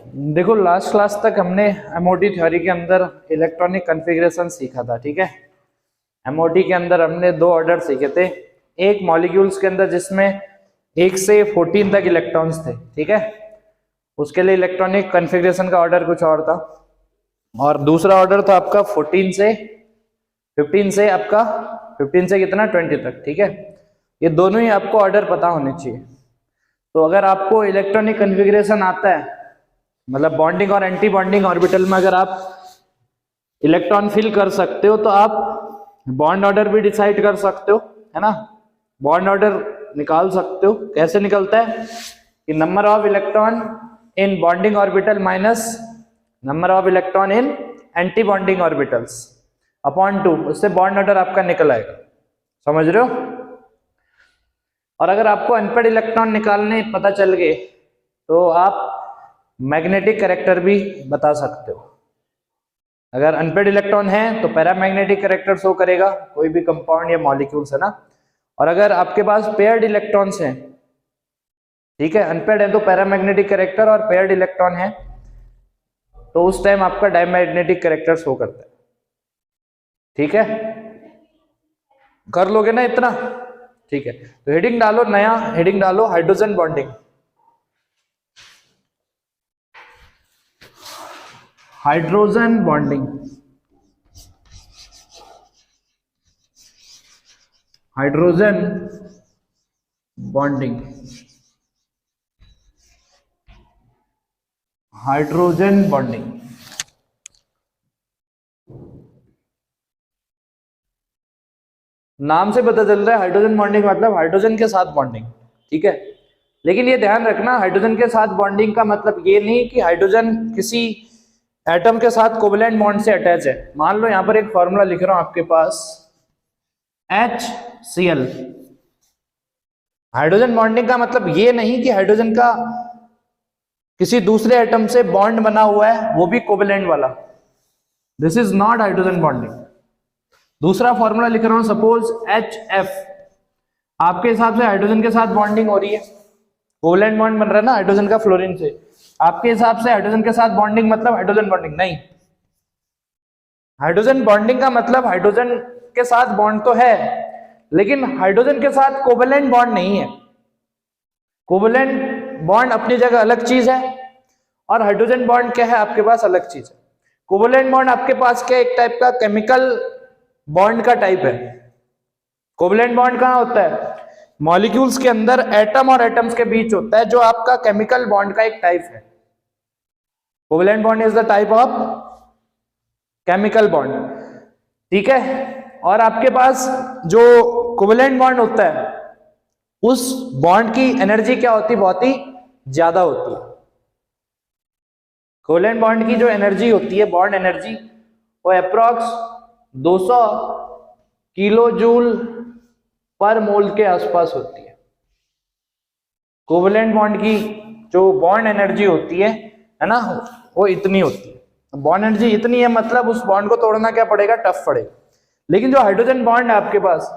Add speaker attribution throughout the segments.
Speaker 1: देखो last class तक हमने एमओटी थ्योरी के अंदर इलेक्ट्रॉनिक कॉन्फ़िगरेशन सीखा था, ठीक है। एमओटी के अंदर हमने दो ऑर्डर सीखे थे, एक मॉलिक्यूल्स के अंदर जिसमें 1 से 14 तक इलेक्ट्रॉन्स थे, ठीक है। उसके लिए इलेक्ट्रॉनिक कॉन्फ़िगरेशन का ऑर्डर कुछ और था, और दूसरा ऑर्डर था आपका 15 से आपका 15 से कितना 20 तक, ठीक है। ये दोनों ही आपको ऑर्डर पता होने चाहिए। तो अगर आपको इलेक्ट्रॉनिक कॉन्फ़िगरेशन आता है, मतलब बॉन्डिंग और एंटी बॉन्डिंग ऑर्बिटल में अगर आप इलेक्ट्रॉन फिल कर सकते हो तो आप बॉन्ड ऑर्डर भी डिसाइड कर सकते हो, है ना। बॉन्ड ऑर्डर निकाल सकते हो। कैसे निकलता है कि number of electron in bonding orbital minus number of electron in anti bonding orbitals upon 2, उससे बॉन्ड ऑर्डर आपका निकल आएगा। समझ रहे हो। और अगर आपको अनपेड इलेक्ट्रॉन निकालने पता चल गए तो आप मैग्नेटिक कैरेक्टर भी बता सकते हो। अगर अनपेड इलेक्ट्रॉन है तो पैरामैग्नेटिक कैरेक्टर शो करेगा, कोई भी कंपाउंड या मॉलिक्यूल्स, है ना। और अगर आपके पास पेयर्ड इलेक्ट्रॉन्स हैं, ठीक है, अनपेड है तो पैरामैग्नेटिक कैरेक्टर, और पेयर्ड इलेक्ट्रॉन है तो उस टाइम आपका डायमैग्नेटिक कैरेक्टर शो करता है, ठीक है। कर लोगे ना इतना, ठीक है। तो हेडिंग डालो, नया हेडिंग डालो, hydrogen bonding. Hydrogen bonding, hydrogen bonding, hydrogen bonding. नाम से पता चल रहा है हाइड्रोजन बॉन्डिंग मतलब हाइड्रोजन के साथ बॉन्डिंग, ठीक है। लेकिन ये ध्यान रखना, हाइड्रोजन के साथ बॉन्डिंग का मतलब ये नहीं कि हाइड्रोजन किसी एटम के साथ कोवलेंट बॉन्ड से अटैच है। मान लो यहां पर एक फॉर्मूला लिख रहा हूं आपके पास HCl। हाइड्रोजन बॉन्डिंग का मतलब ये नहीं कि हाइड्रोजन का किसी दूसरे एटम से बॉन्ड बना हुआ है, वो भी कोवलेंट वाला। This is not hydrogen bonding. दूसरा फॉर्मूला लिख रहा हूं, सपोज HF। आपके हिसाब से हाइड्रोजन के साथ बॉन्डिंग हो रही है, कोवलेंट बॉन्ड बन रहा है ना हाइड्रोजन का फ्लोरीन से। आपके हिसाब से हाइड्रोजन के साथ बॉन्डिंग मतलब हाइड्रोजन बॉन्डिंग नहीं। हाइड्रोजन बॉन्डिंग का मतलब हाइड्रोजन के साथ बॉन्ड तो है, लेकिन हाइड्रोजन के साथ कोवलेंट बॉन्ड नहीं है। कोवलेंट बॉन्ड अपनी जगह अलग चीज है, और हाइड्रोजन बॉन्ड क्या है आपके पास, अलग चीज है। कोवलेंट बॉन्ड आपके पास क्या, एक टाइप का केमिकल बॉन्ड का टाइप है। कोवलेंट बॉन्ड कहां होता है, मॉलिक्यूल्स के अंदर एटम और एटम्स के बीच होता है, जो आपका केमिकल बॉन्ड का एक टाइप है। Covalent bond is the type of chemical bond, ठीक है। और आपके पास जो कोवलेंट बॉन्ड होता है उस बॉन्ड की एनर्जी क्या होती है, बहुत ही ज्यादा होती है। कोवलेंट बॉन्ड की जो एनर्जी होती है, बॉन्ड एनर्जी, वो अप्रॉक्स 200 किलो जूल पर मोल के आसपास होती है। कोवलेंट बॉन्ड की जो बॉन्ड एनर्जी होती है ना, वो इतनी होती है। बॉन्ड एनर्जी इतनी है मतलब उस बॉन्ड को तोड़ना क्या पड़ेगा, टफ पड़ेगा। लेकिन जो हाइड्रोजन बॉन्ड है आपके पास,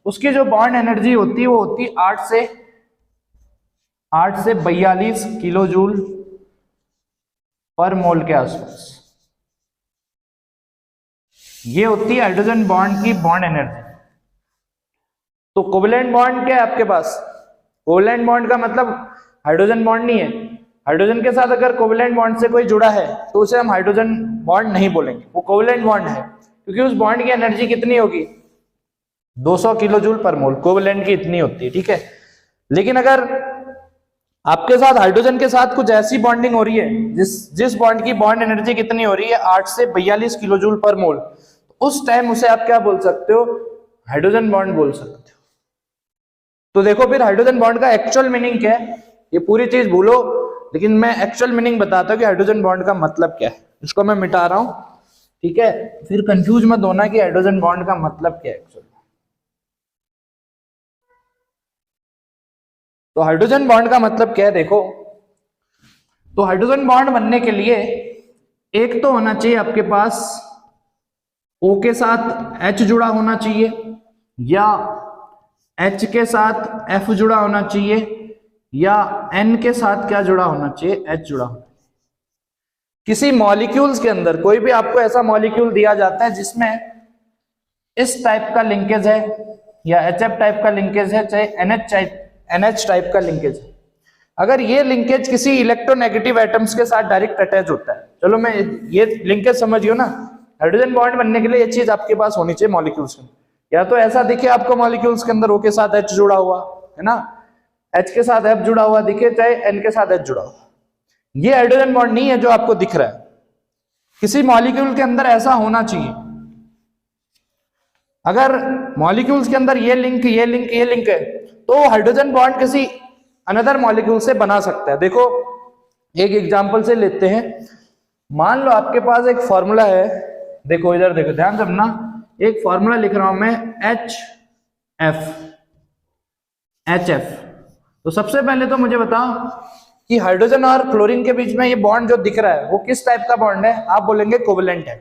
Speaker 1: उसकी जो बॉन्ड एनर्जी होती है वो होती है 8 से 42 किलो जूल पर मोल के आसपास। ये होती है हाइड्रोजन बॉन्ड की बॉन्ड एनर्जी। तो कोवलेंट बॉन्ड क्या है आपके पास, कोवलेंट बॉन्ड का मतलब हाइड्रोजन बॉन्ड नहीं है। हाइड्रोजन के साथ अगर कोवलेंट बॉन्ड से कोई जुड़ा है तो उसे हम हाइड्रोजन बॉन्ड नहीं बोलेंगे, वो कोवलेंट बॉन्ड है, क्योंकि उस बॉन्ड की एनर्जी कितनी होगी, 200 किलो जूल पर मोल। कोवलेंट की इतनी होती है, ठीक है। लेकिन अगर आपके साथ हाइड्रोजन के साथ कुछ ऐसी बॉन्डिंग हो रही है जिस बॉन्ड की बॉन्ड एनर्जी कितनी हो रही है, 8 से 42 किलो जूल पर मोल, उस टाइम उसे आप क्या बोल सकते हो, हाइड्रोजन बॉन्ड बोल सकते हो। तो देखो फिर हाइड्रोजन बॉन्ड का एक्चुअल मीनिंग क्या है, ये पूरी चीज भूलो, लेकिन मैं एक्चुअल मीनिंग बताता हूँ कि हाइड्रोजन बॉन्ड का मतलब क्या है। इसको मैं मिटा रहा हूं, ठीक है, फिर कंफ्यूज मत होना कि हाइड्रोजन बॉन्ड का मतलब क्या है एक्चुअल। तो हाइड्रोजन बॉन्ड का मतलब क्या है, देखो। तो हाइड्रोजन बॉन्ड बनने के लिए एक तो होना चाहिए आपके पास O के साथ H जुड़ा होना चाहिए, या H के साथ F जुड़ा होना चाहिए, या N के साथ क्या जुड़ा होना चाहिए, H जुड़ा होना चाहिए। किसी मॉलिक्यूल्स के अंदर कोई भी आपको ऐसा मॉलिक्यूल दिया जाता है जिसमें इस टाइप का लिंकेज है या HF टाइप का लिंकेज है, चाहे NH टाइप का लिंकेज है, अगर ये लिंकेज किसी इलेक्ट्रोनेगेटिव एटम्स के साथ डायरेक्ट अटैच होता है, चलो मैं ये लिंकेज समझियो ना, हाइड्रोजन बॉन्ड बनने के लिए ये चीज आपके पास होनी चाहिए मॉलिक्यूल्स में, या तो ऐसा दिखे आपको मॉलिक्यूल्स के अंदर O के साथ H जुड़ा हुआ है ना, H के साथ F जुड़ा हुआ दिखे, चाहे N के साथ H जुड़ा हुआ, ये हाइड्रोजन बॉन्ड नहीं है जो आपको दिख रहा है। किसी मॉलिक्यूल के अंदर ऐसा होना चाहिए। अगर मॉलिक्यूल्स के अंदर ये लिंक है तो हाइड्रोजन बॉन्ड किसी अनदर मॉलिक्यूल से बना सकता है। देखो एक एग्जांपल से लेते हैं, मान लो आपके पास एक फॉर्मूला है, देखो इधर देखो ध्यान से अपना, एक फॉर्मूला लिख रहा हूं मैं HF। तो सबसे पहले तो मुझे बताओ कि हाइड्रोजन और क्लोरीन के बीच में ये बॉन्ड जो दिख रहा है वो किस टाइप का बॉन्ड है, आप बोलेंगे कोवेलेंट है।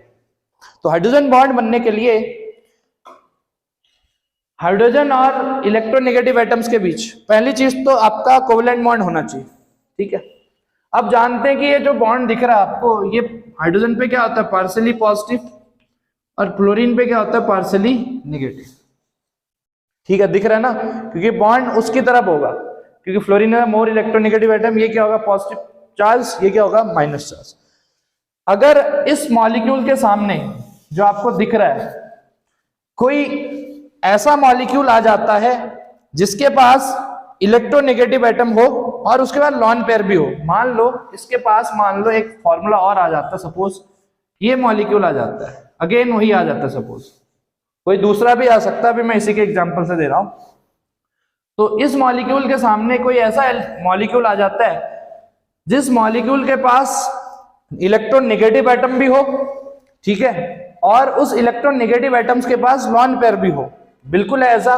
Speaker 1: तो हाइड्रोजन बॉन्ड बनने के लिए हाइड्रोजन और इलेक्ट्रोनेगेटिव एटम्स के बीच पहली चीज तो आपका कोवेलेंट बॉन्ड होना चाहिए, ठीक है। अब जानते हैं कि ये जो बॉन्ड दिख रहा है आपको, ये हाइड्रोजन पे क्या होता है पार्शियली पॉजिटिव और क्लोरीन पे क्या होता है पार्शियली नेगेटिव, ठीक है, दिख रहा है ना, क्योंकि बॉन्ड उसकी तरफ होगा, क्योंकि फ्लोरीन है मोर इलेक्ट्रोनेगेटिव एटम, ये क्या होगा पॉजिटिव चार्ज, ये क्या होगा माइनस चार्ज। अगर इस मॉलिक्यूल के सामने जो आपको दिख रहा है कोई ऐसा मॉलिक्यूल आ जाता है जिसके पास इलेक्ट्रोनेगेटिव एटम हो और उसके बाद लॉन पेयर भी हो, मान लो इसके पास मान लो एक फॉर्मूला और आ जाता है, सपोज ये मॉलिक्यूल आ जाता है, अगेन वही आ जाता है, सपोज कोई दूसरा भी आ सकता है, अभी मैं इसी के एग्जांपल से दे रहा हूं। तो इस मॉलिक्यूल के सामने कोई ऐसा मॉलिक्यूल आ जाता है जिस मॉलिक्यूल के पास इलेक्ट्रोनेगेटिव एटम भी हो, ठीक है, और उस इलेक्ट्रोनेगेटिव एटम्स के पास लॉन पेयर भी हो, बिल्कुल है ऐसा।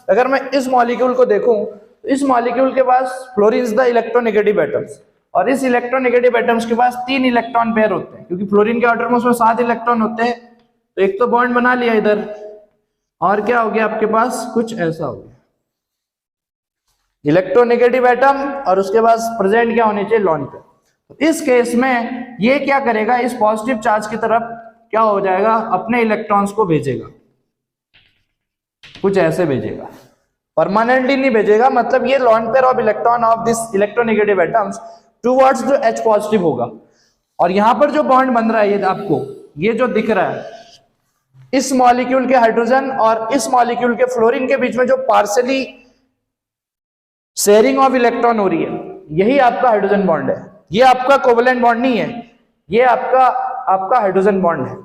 Speaker 1: अगर मैं इस मॉलिक्यूल को देखूं तो इस मॉलिक्यूल के पास fluorine is the electronegative atoms, और इस इलेक्ट्रोनेगेटिव एटम्स के पास 3 इलेक्ट्रॉन पेयर होते हैं, क्योंकि फ्लोरीन के एटम्स में 7 इलेक्ट्रॉन होते हैं, तो एक तो बॉन्ड बना लिया इधर, और क्या हो गया आपके पास कुछ ऐसा हो गया इलेक्ट्रोनेगेटिव एटम, और उसके पास प्रेजेंट क्या होने चाहिए लॉन पेयर। तो इस केस में ये क्या करेगा, इस पॉजिटिव चार्ज की तरफ क्या हो जाएगा, अपने इलेक्ट्रॉन्स को भेजेगा, कुछ ऐसे भेजेगा, परमानेंटली नहीं भेजेगा, मतलब ये lone pair of electron of this electronegative atoms towards जो H पॉजिटिव होगा। और यहां पर जो बॉन्ड बन रहा है ये आपको ये जो दिख रहा है, इस मॉलिक्यूल के हाइड्रोजन और इस मॉलिक्यूल के फ्लोरीन के बीच में जो पार्शियली शेयरिंग ऑफ इलेक्ट्रॉन हो रही है, यही आपका हाइड्रोजन बॉन्ड है। ये आपका कोवेलेंट बॉन्ड नहीं है, ये आपका हाइड्रोजन बॉन्ड है।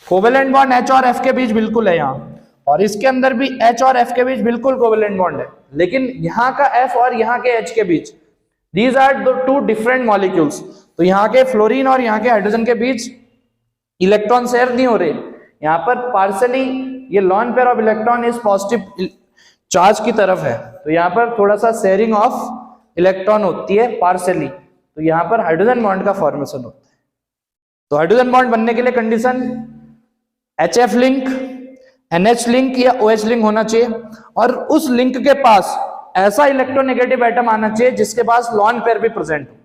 Speaker 1: कोवेलेंट बॉन्ड H और F के बीच बिल्कुल है यहाँ, और इसके अंदर भी H और F के बीच बिल्कुल कोवेलेंट बॉन्ड है, लेकिन यहाँ का F और यहाँ के H के बीच, these are two different molecules, तो यहाँ के फ्लोरीन और यहाँ के हाइड्रोजन के बीच इलेक्ट्रॉन शेयर नहीं हो रहे, यहाँ पर पार्शियली ये लॉन पेयर ऑफ इलेक्ट्रॉन इस पॉजिटिव चार्ज की तरफ है, तो यहाँ पर थोड़ा सा शेयरिंग ऑफ इलेक्ट्रॉन होती है पार्शियली, तो यहाँ पर हाइड्रोजन बॉन्ड का फॉर्मेशन होता है। तो हाइड्रोजन बॉन्ड बनने के लिए condition HF link, NH link या OH लिंक होना चाहिए, और उस लिंक के पास ऐसा इलेक्ट्रोनेगेटिव एटम आना चाहिए जिसके पास लॉन पेयर भी प्रेजेंट हो,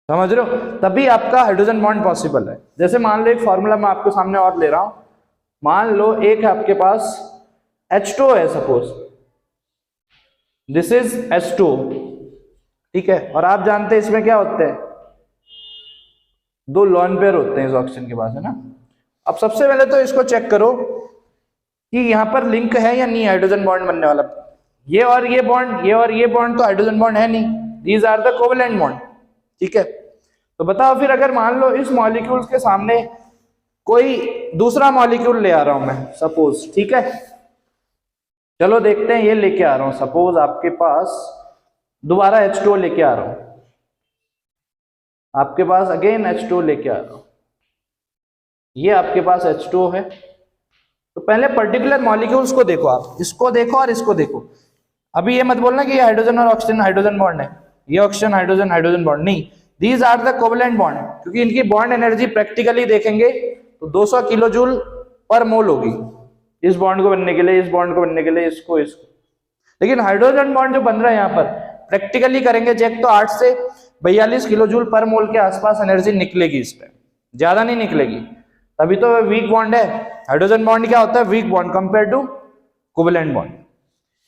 Speaker 1: समझ रहे हो, तभी आपका हाइड्रोजन बॉन्ड पॉसिबल है। जैसे मान लो एक फॉर्मूला मैं आपके सामने और ले रहा हूं, मान लो एक है आपके पास H2 है, सपोज दिस इज H2, ठीक है, और आप जानते हैं इसमें क्या होते हैं, 2 लॉन पेयर होते हैं इस ऑक्सीजन के पास, है ना। अब सबसे पहले तो इसको चेक करो कि यहाँ पर लिंक है या नहीं हाइड्रोजन बॉन्ड बनने वाला, ये और ये बॉन्ड, ये और ये बॉन्ड तो हाइड्रोजन बॉन्ड है नहीं, these are the covalent bond, ठीक है। तो बताओ फिर अगर मान लो इस मॉलिक्यूल के सामने कोई दूसरा मॉलिक्यूल ले आ रहा हूं मैं, सपोज, ठीक है, चलो देखते हैं, ये लेके आ रहा हूं, सपोज आपके पास दोबारा H2 लेके आ रहा हूं, आपके पास अगेन H2 लेके आ रहा हूं, ये आपके पास H2 है। तो पहले पर्टिकुलर मॉलिक्यूल्स को देखो, आप इसको देखो और इसको देखो, अभी ये मत बोलना कि ये हाइड्रोजन और ऑक्सीजन हाइड्रोजन बॉन्ड है, ये ऑक्सीजन हाइड्रोजन हाइड्रोजन बॉन्ड नहीं, these are the covalent bond, क्योंकि इनकी बॉन्ड एनर्जी प्रैक्टिकली देखेंगे तो 200 किलो जूल पर मोल होगी, इस बॉन्ड को बनने के लिए, इस बॉन्ड को बनने के लिए, इसको इसको। लेकिन हाइड्रोजन बॉन्ड जो बन रहा है यहाँ पर प्रैक्टिकली करेंगे चेक तो 8 से 42 किलो जूल पर मोल के आसपास एनर्जी निकलेगी इस पे, ज्यादा नहीं निकलेगी, तभी तो वीक बॉन्ड है। हाइड्रोजन बॉन्ड क्या होता है? Weak bond compare to covalent bond.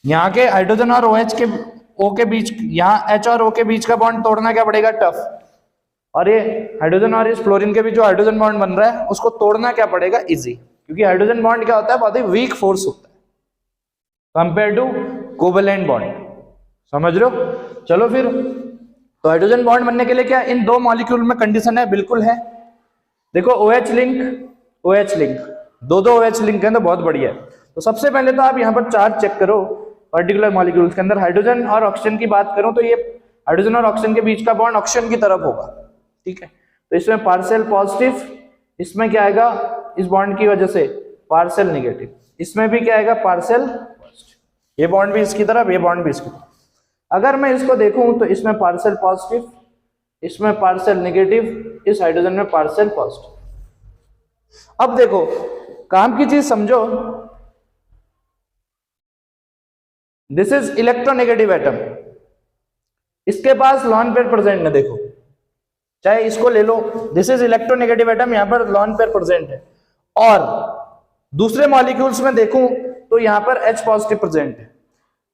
Speaker 1: यहाँ के हाइड्रोजन और OH के O के बीच, यहाँ H और O के बीच का बॉन्ड तोड़ना क्या पड़ेगा? टफ। और ये हाइड्रोजन और इस फ्लोरीन के बीच जो हाइड्रोजन बॉन्ड बन रहा है उसको तोड़ना क्या पड़ेगा? इजी, क्योंकि हाइड्रोजन बॉन्ड क्या होता है? बहुत ही वीक फोर्स होता है कंपेयर टू कोवेलेंट बॉन्ड। समझ रहे हो? चलो फिर, तो हाइड्रोजन बॉन्ड बनने के लिए क्या इन दो मॉलिक्यूल में कंडीशन है? बिल्कुल है। देखो OH लिंक, OH लिंक, दो OH लिंक है तो बहुत बढ़िया है। तो सबसे पहले तो आप यहाँ पर चार्ज चेक करो पर्टिकुलर मॉलिक्यूल्स के अंदर। हाइड्रोजन और ऑक्सीजन की बात करूं तो ये हाइड्रोजन और ऑक्सीजन के बीच का बॉन्ड ऑक्सीजन की तरफ होगा, ठीक है। तो इसमें पार्शियल पॉजिटिव, इसमें क्या आएगा? इस बॉन्ड की वजह से पार्शियल नेगेटिव, इसमें भी क्या आएगा? Partial positive. ये बॉन्ड भी इसकी तरफ, ये बॉन्ड भी इसकी तरफ। अगर मैं इसको देखूं तो इसमें पार्शियल पॉजिटिव, इसमें पार्शियल नेगेटिव, इस हाइड्रोजन में पार्शियल पॉजिटिव। अब देखो काम की चीज समझो, दिस इज इलेक्ट्रोनेगेटिव एटम, इसके पास लॉन पेयर प्रेजेंट है। देखो चाहे इसको ले लो, दिस इज इलेक्ट्रोनेगेटिव एटम, यहां पर लॉन पेयर प्रेजेंट है। और दूसरे मॉलिक्यूल्स में देखूं तो यहां पर H पॉजिटिव प्रेजेंट है।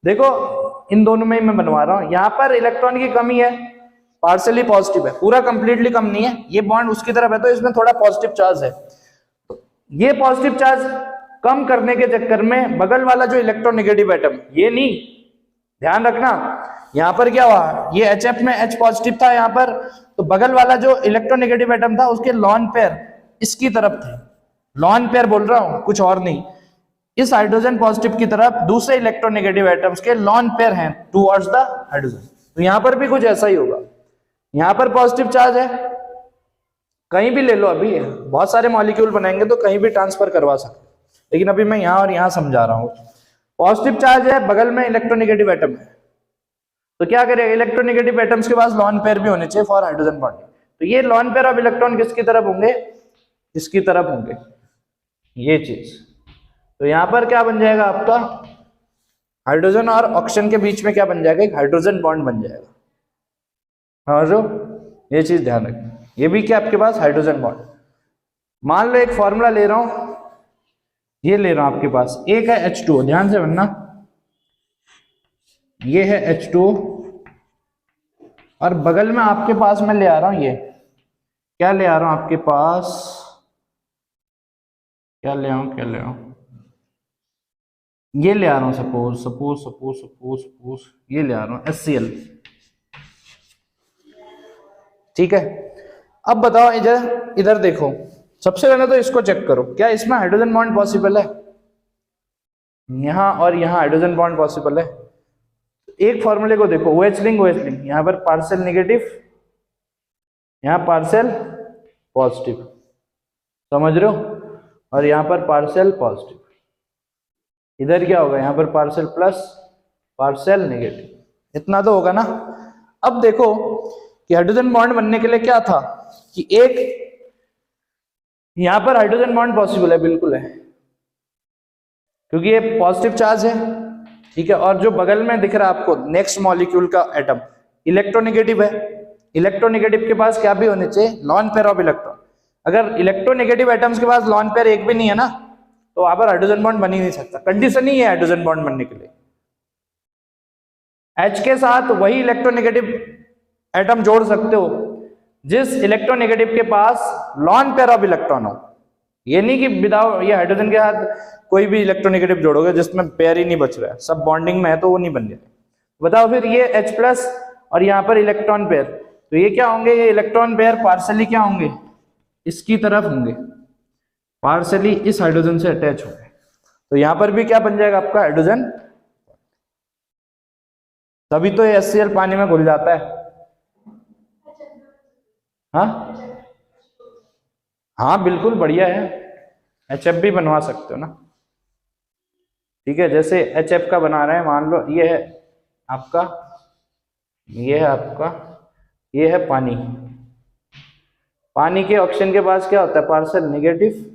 Speaker 1: देखो इन दोनों में मैं बनवा रहा हूं, यहां पर इलेक्ट्रॉन की कमी है, पार्शियली पॉजिटिव है, पूरा कंप्लीटली कम नहीं है। ये बॉन्ड उसकी तरफ है तो इसमें थोड़ा पॉजिटिव चार्ज है। ये पॉजिटिव चार्ज कम करने के चक्कर में बगल वाला जो इलेक्ट्रोनेगेटिव एटम, ये नहीं, ध्यान रखना यहां पर क्या हुआ? ये HF में H पॉजिटिव था यहां पर, तो बगल वाला जो इलेक्ट्रोनेगेटिव एटम था उसके लॉन पेयर इसकी तरफ थे। लॉन पेयर बोल रहा हूं, कुछ और नहीं। इस हाइड्रोजन पॉजिटिव की तरफ दूसरे इलेक्ट्रोनेगेटिव एटम्स के लॉन पेयर हैं टुवर्ड्स द हाइड्रोजन। तो यहां पर भी कुछ ऐसा ही होगा। यहां पर पॉजिटिव चार्ज है, कहीं भी ले लो, अभी बहुत सारे मॉलिक्यूल बनाएंगे तो कहीं भी ट्रांसफर करवा सकते, लेकिन अभी मैं यहां और यहां समझा रहा हूं। पॉजिटिव चार्ज है, बगल में इलेक्ट्रोनेगेटिव एटम है, तो क्या करेगा? इलेक्ट्रोनेगेटिव एटम्स के पास लॉन पेयर भी होने चाहिए फॉर हाइड्रोजन बॉन्डिंग। तो ये लॉन पेयर ऑफ इलेक्ट्रॉन किसकी तरफ होंगे? इसकी तरफ होंगे, ये चीज। तो यहां पर क्या बन जाएगा आपका? हाइड्रोजन और ऑक्सीजन के बीच में क्या बन जाएगा? एक हाइड्रोजन बॉन्ड बन जाएगा। समझो, ये चीज ध्यान रखना। ये भी क्या आपके पास? Hydrogen bond. मान लो एक फॉर्मूला ले रहा हूं, ये ले रहा हूं आपके पास, एक है H2O, ध्यान से बनना, ये है H2O, और बगल में आपके पास मैं ले आ रहा हूं, ये क्या ले आ रहा हूं आपके पास? क्या ले आऊं? ये ले आ रहा हूं, सपोज ये ले आ रहा हूं HCl, ठीक है। अब बताओ, इधर देखो, सबसे पहले तो इसको चेक करो, क्या इसमें हाइड्रोजन बॉन्ड पॉसिबल है? यहां और यहां हाइड्रोजन बॉन्ड पॉसिबल है। एक फॉर्मूले को देखो, OH लिंक, यहां पर पार्शियल नेगेटिव, यहां पार्शियल पॉजिटिव, समझ रहे हो? और यहां पर पार्शियल पॉजिटिव। इधर क्या होगा? यहां पर पार्शियल प्लस, पार्शियल नेगेटिव। इतना तो होगा ना। अब देखो कि हाइड्रोजन बॉन्ड बनने के लिए क्या था कि एक यहां पर हाइड्रोजन बॉन्ड पॉसिबल है, बिल्कुल है, क्योंकि ये पॉजिटिव चार्ज है, ठीक है। और जो बगल में दिख रहा है आपको नेक्स्ट मॉलिक्यूल का एटम, इलेक्ट्रोनेगेटिव है। इलेक्ट्रोनेगेटिव के पास क्या भी होने चाहिए? Lone pair of electron. अगर इलेक्ट्रोनेगेटिव एटम्स के पास लॉन पेयर एक भी नहीं है ना, तो वहां पर हाइड्रोजन बॉन्ड बन ही नहीं सकता। कंडीशन ही है हाइड्रोजन बॉन्ड बनने के लिए, H के साथ वही इलेक्ट्रोनेगेटिव एटम जोड़ सकते हो जिस इलेक्ट्रोनेगेटिव के पास लॉन पेयर ऑफ इलेक्ट्रॉन हो। ये नहीं कि विदाउट, ये हाइड्रोजन के साथ कोई भी इलेक्ट्रोनेगेटिव जोड़ोगे जिसमें पेयर ही नहीं बच रहा है, सब बॉन्डिंग में है, तो वो नहीं बन जाएगा। बताओ फिर, ये H प्लस और यहाँ पर इलेक्ट्रॉन पेयर, तो ये क्या होंगे? ये इलेक्ट्रॉन पेयर पार्शियली क्या होंगे? इसकी तरफ होंगे, पार्शियली इस हाइड्रोजन से अटैच होंगे। तो यहां पर भी क्या बन जाएगा आपका? हाइड्रोजन। तभी तो ये HCl पानी में घुल जाता है। हाँ बिल्कुल बढ़िया है, HF भी बनवा सकते हो ना, ठीक है। जैसे HF का बना रहे हैं, मान लो ये है आपका, ये है आपका, ये है पानी। पानी के ऑक्सीजन के पास क्या होता है? पार्शियल नेगेटिव,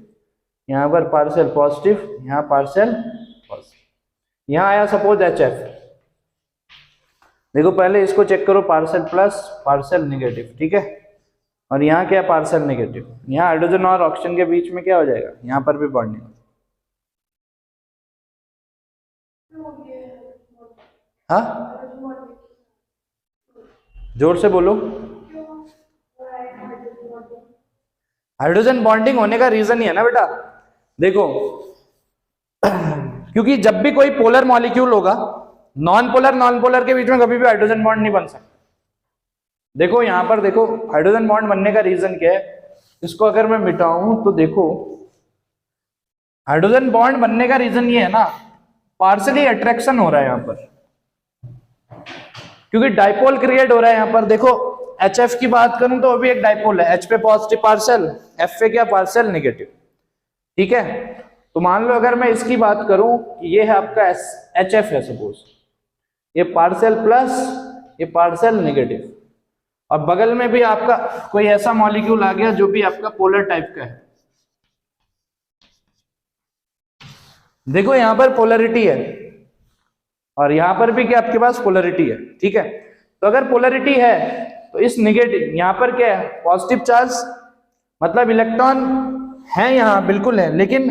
Speaker 1: यहाँ पर पार्शियल पॉजिटिव, यहाँ पार्शियल पॉजिटिव। यहाँ आया सपोज HF, देखो पहले इसको चेक करो, पार्शियल प्लस पार्शियल नेगेटिव, ठीक है। और यहाँ क्या है, पार्शियल नेगेटिव। यहाँ हाइड्रोजन और ऑक्सीजन के बीच में क्या हो जाएगा, यहाँ पर भी बॉन्डिंग। हाँ जोर से बोलो। हाइड्रोजन बॉन्डिंग होने का रीजन ही है ना बेटा, देखो क्योंकि जब भी कोई पोलर मॉलिक्यूल होगा, नॉन पोलर के बीच में कभी भी हाइड्रोजन बॉन्ड नहीं बन सकता। देखो यहां पर देखो हाइड्रोजन बॉन्ड बनने का रीजन क्या है, इसको अगर मैं मिटाऊं तो देखो हाइड्रोजन बॉन्ड बनने का रीजन ये है ना, पार्शियली अट्रैक्शन हो रहा है यहां पर, क्योंकि डाइपोल क्रिएट हो रहा है यहां पर। देखो HF की बात करूं तो अभी एक डाइपोल है, H पे पॉजिटिव पार्शियल, F पे क्या पार्शियल नेगेटिव, ठीक है। तो मान लो अगर मैं इसकी बात करूं, ये है आपका HF है सपोज, ये पार्शियल प्लस ये पार्शियल नेगेटिव, और बगल में भी आपका कोई ऐसा मॉलिक्यूल आ गया जो भी आपका पोलर टाइप का है। देखो यहां पर पोलरिटी है और यहां पर भी क्या आपके पास पोलरिटी है, ठीक है। तो अगर पोलरिटी है तो इस नेगेटिव यहां पर क्या है, पॉजिटिव चार्ज, मतलब इलेक्ट्रॉन है यहां बिल्कुल है, लेकिन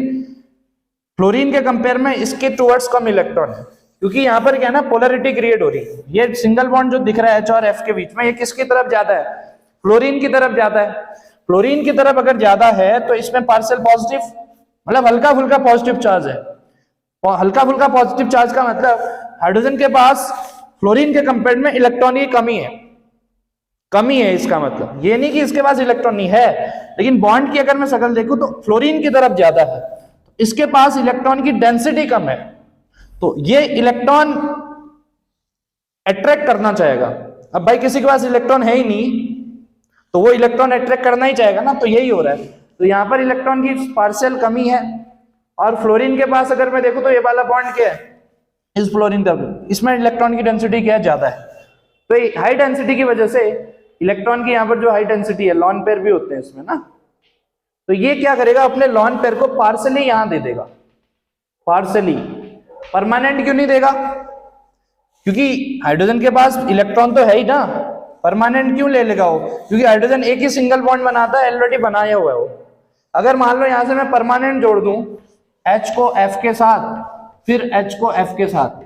Speaker 1: फ्लोरीन के कंपेयर में इसके टुवर्ड्स कम इलेक्ट्रॉन है, क्योंकि यहां पर क्या है ना, पोलरिटी क्रिएट हो रही है। ये सिंगल बॉन्ड जो दिख रहा है H और F के बीच में, ये किसकी तरफ ज्यादा है, फ्लोरीन की तरफ ज्यादा है। फ्लोरीन की तरफ अगर ज्यादा है तो इसमें पार्शियल पॉजिटिव, मतलब हल्का फुल्का पॉजिटिव चार्ज है। हल्का फुल्का पॉजिटिव चार्ज का मतलब हाइड्रोजन के पास फ्लोरीन के कंपेयर में इलेक्ट्रॉन की कमी है इसका मतलब ये नहीं कि इसके पास इलेक्ट्रॉन नहीं है, लेकिन बॉन्ड की अगर मैं शक्ल देखूं तो फ्लोरीन की तरफ ज्यादा है, इसके पास इलेक्ट्रॉन की डेंसिटी कम है, तो ये इलेक्ट्रॉन अट्रैक्ट करना चाहेगा। अब भाई किसी के पास इलेक्ट्रॉन है ही नहीं तो वो इलेक्ट्रॉन अट्रैक्ट करना ही चाहेगा ना, तो यही हो रहा है। तो यहां पर इलेक्ट्रॉन की पार्शियल कमी है, और फ्लोरीन के पास अगर मैं देखूं तो ये वाला बॉन्ड क्या है, इस फ्लोरीन का, इसमें इलेक्ट्रॉन की डेंसिटी क्या है, ज्यादा है। तो हाई डेंसिटी की वजह से इलेक्ट्रॉन की यहाँ पर जो हाई डेंसिटी है, लॉन पेयर भी होते हैं इसमें ना, तो ये क्या करेगा, अपने लॉन पेयर को पार्शियली यहां दे देगा, पार्शियली। परमानेंट क्यों नहीं देगा, क्योंकि हाइड्रोजन के पास इलेक्ट्रॉन तो है ही ना, परमानेंट क्यों ले लेगा वो, क्योंकि हाइड्रोजन एक ही सिंगल बॉन्ड बनाता है, ऑलरेडी बनाया हुआ है वो। अगर मान लो यहां से मैं परमानेंट जोड़ दूं, H को F के साथ, फिर H को F के साथ,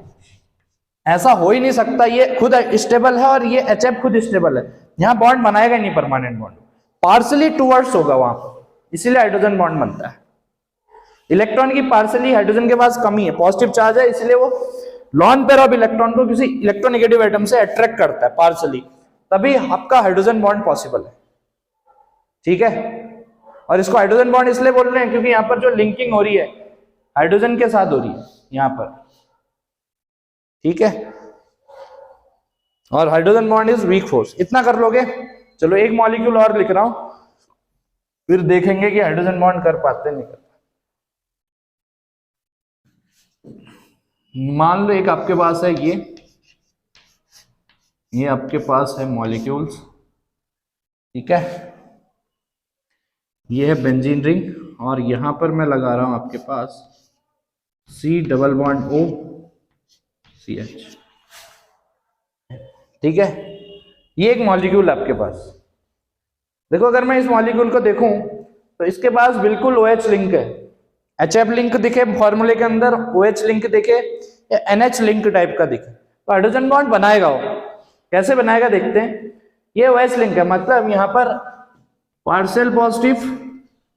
Speaker 1: ऐसा हो ही नहीं सकता, ये खुद स्टेबल है और ये HF खुद स्टेबल है, यहां बॉन्ड बनाएगा ही नहीं परमानेंट बॉन्ड, पार्शियली टुवर्ड्स होगा वहां पर, इसीलिए हाइड्रोजन बॉन्ड बनता है। इलेक्ट्रॉन की पार्शियली हाइड्रोजन के पास कमी है, पॉजिटिव चार्ज है, इसलिए वो लॉन पेयर ऑफ इलेक्ट्रॉन को किसी इलेक्ट्रोनेगेटिव एटम से अट्रैक्ट करता है पार्शियली, तभी आपका हाइड्रोजन बॉन्ड पॉसिबल है, ठीक है। और इसको हाइड्रोजन बॉन्ड इसलिए बोल रहे हैं क्योंकि यहां पर जो लिंकिंग हो रही है हाइड्रोजन के साथ हो रही है यहां पर, ठीक है। और hydrogen bond is weak force, इतना कर लोगे। चलो एक मॉलिक्यूल और लिख रहा हूं, फिर देखेंगे कि हाइड्रोजन बॉन्ड कर पाते नहीं कर। मान लो एक आपके पास है ये आपके पास है मॉलिक्यूल्स, ठीक है, ये है बेंजीन रिंग, और यहां पर मैं लगा रहा हूं आपके पास C++OCH, ठीक है। ये एक मॉलिक्यूल आपके पास, देखो अगर मैं इस मॉलिक्यूल को देखूं तो इसके पास बिल्कुल OH लिंक है, HF लिंक दिखे फॉर्मूले के अंदर, OH लिंक दिखे या NH लिंक टाइप का दिखे, तो हाइड्रोजन बॉन्ड बनाएगा वो। कैसे बनाएगा देखते हैं। ये OH लिंक है, मतलब यहाँ पर पार्शियल पॉजिटिव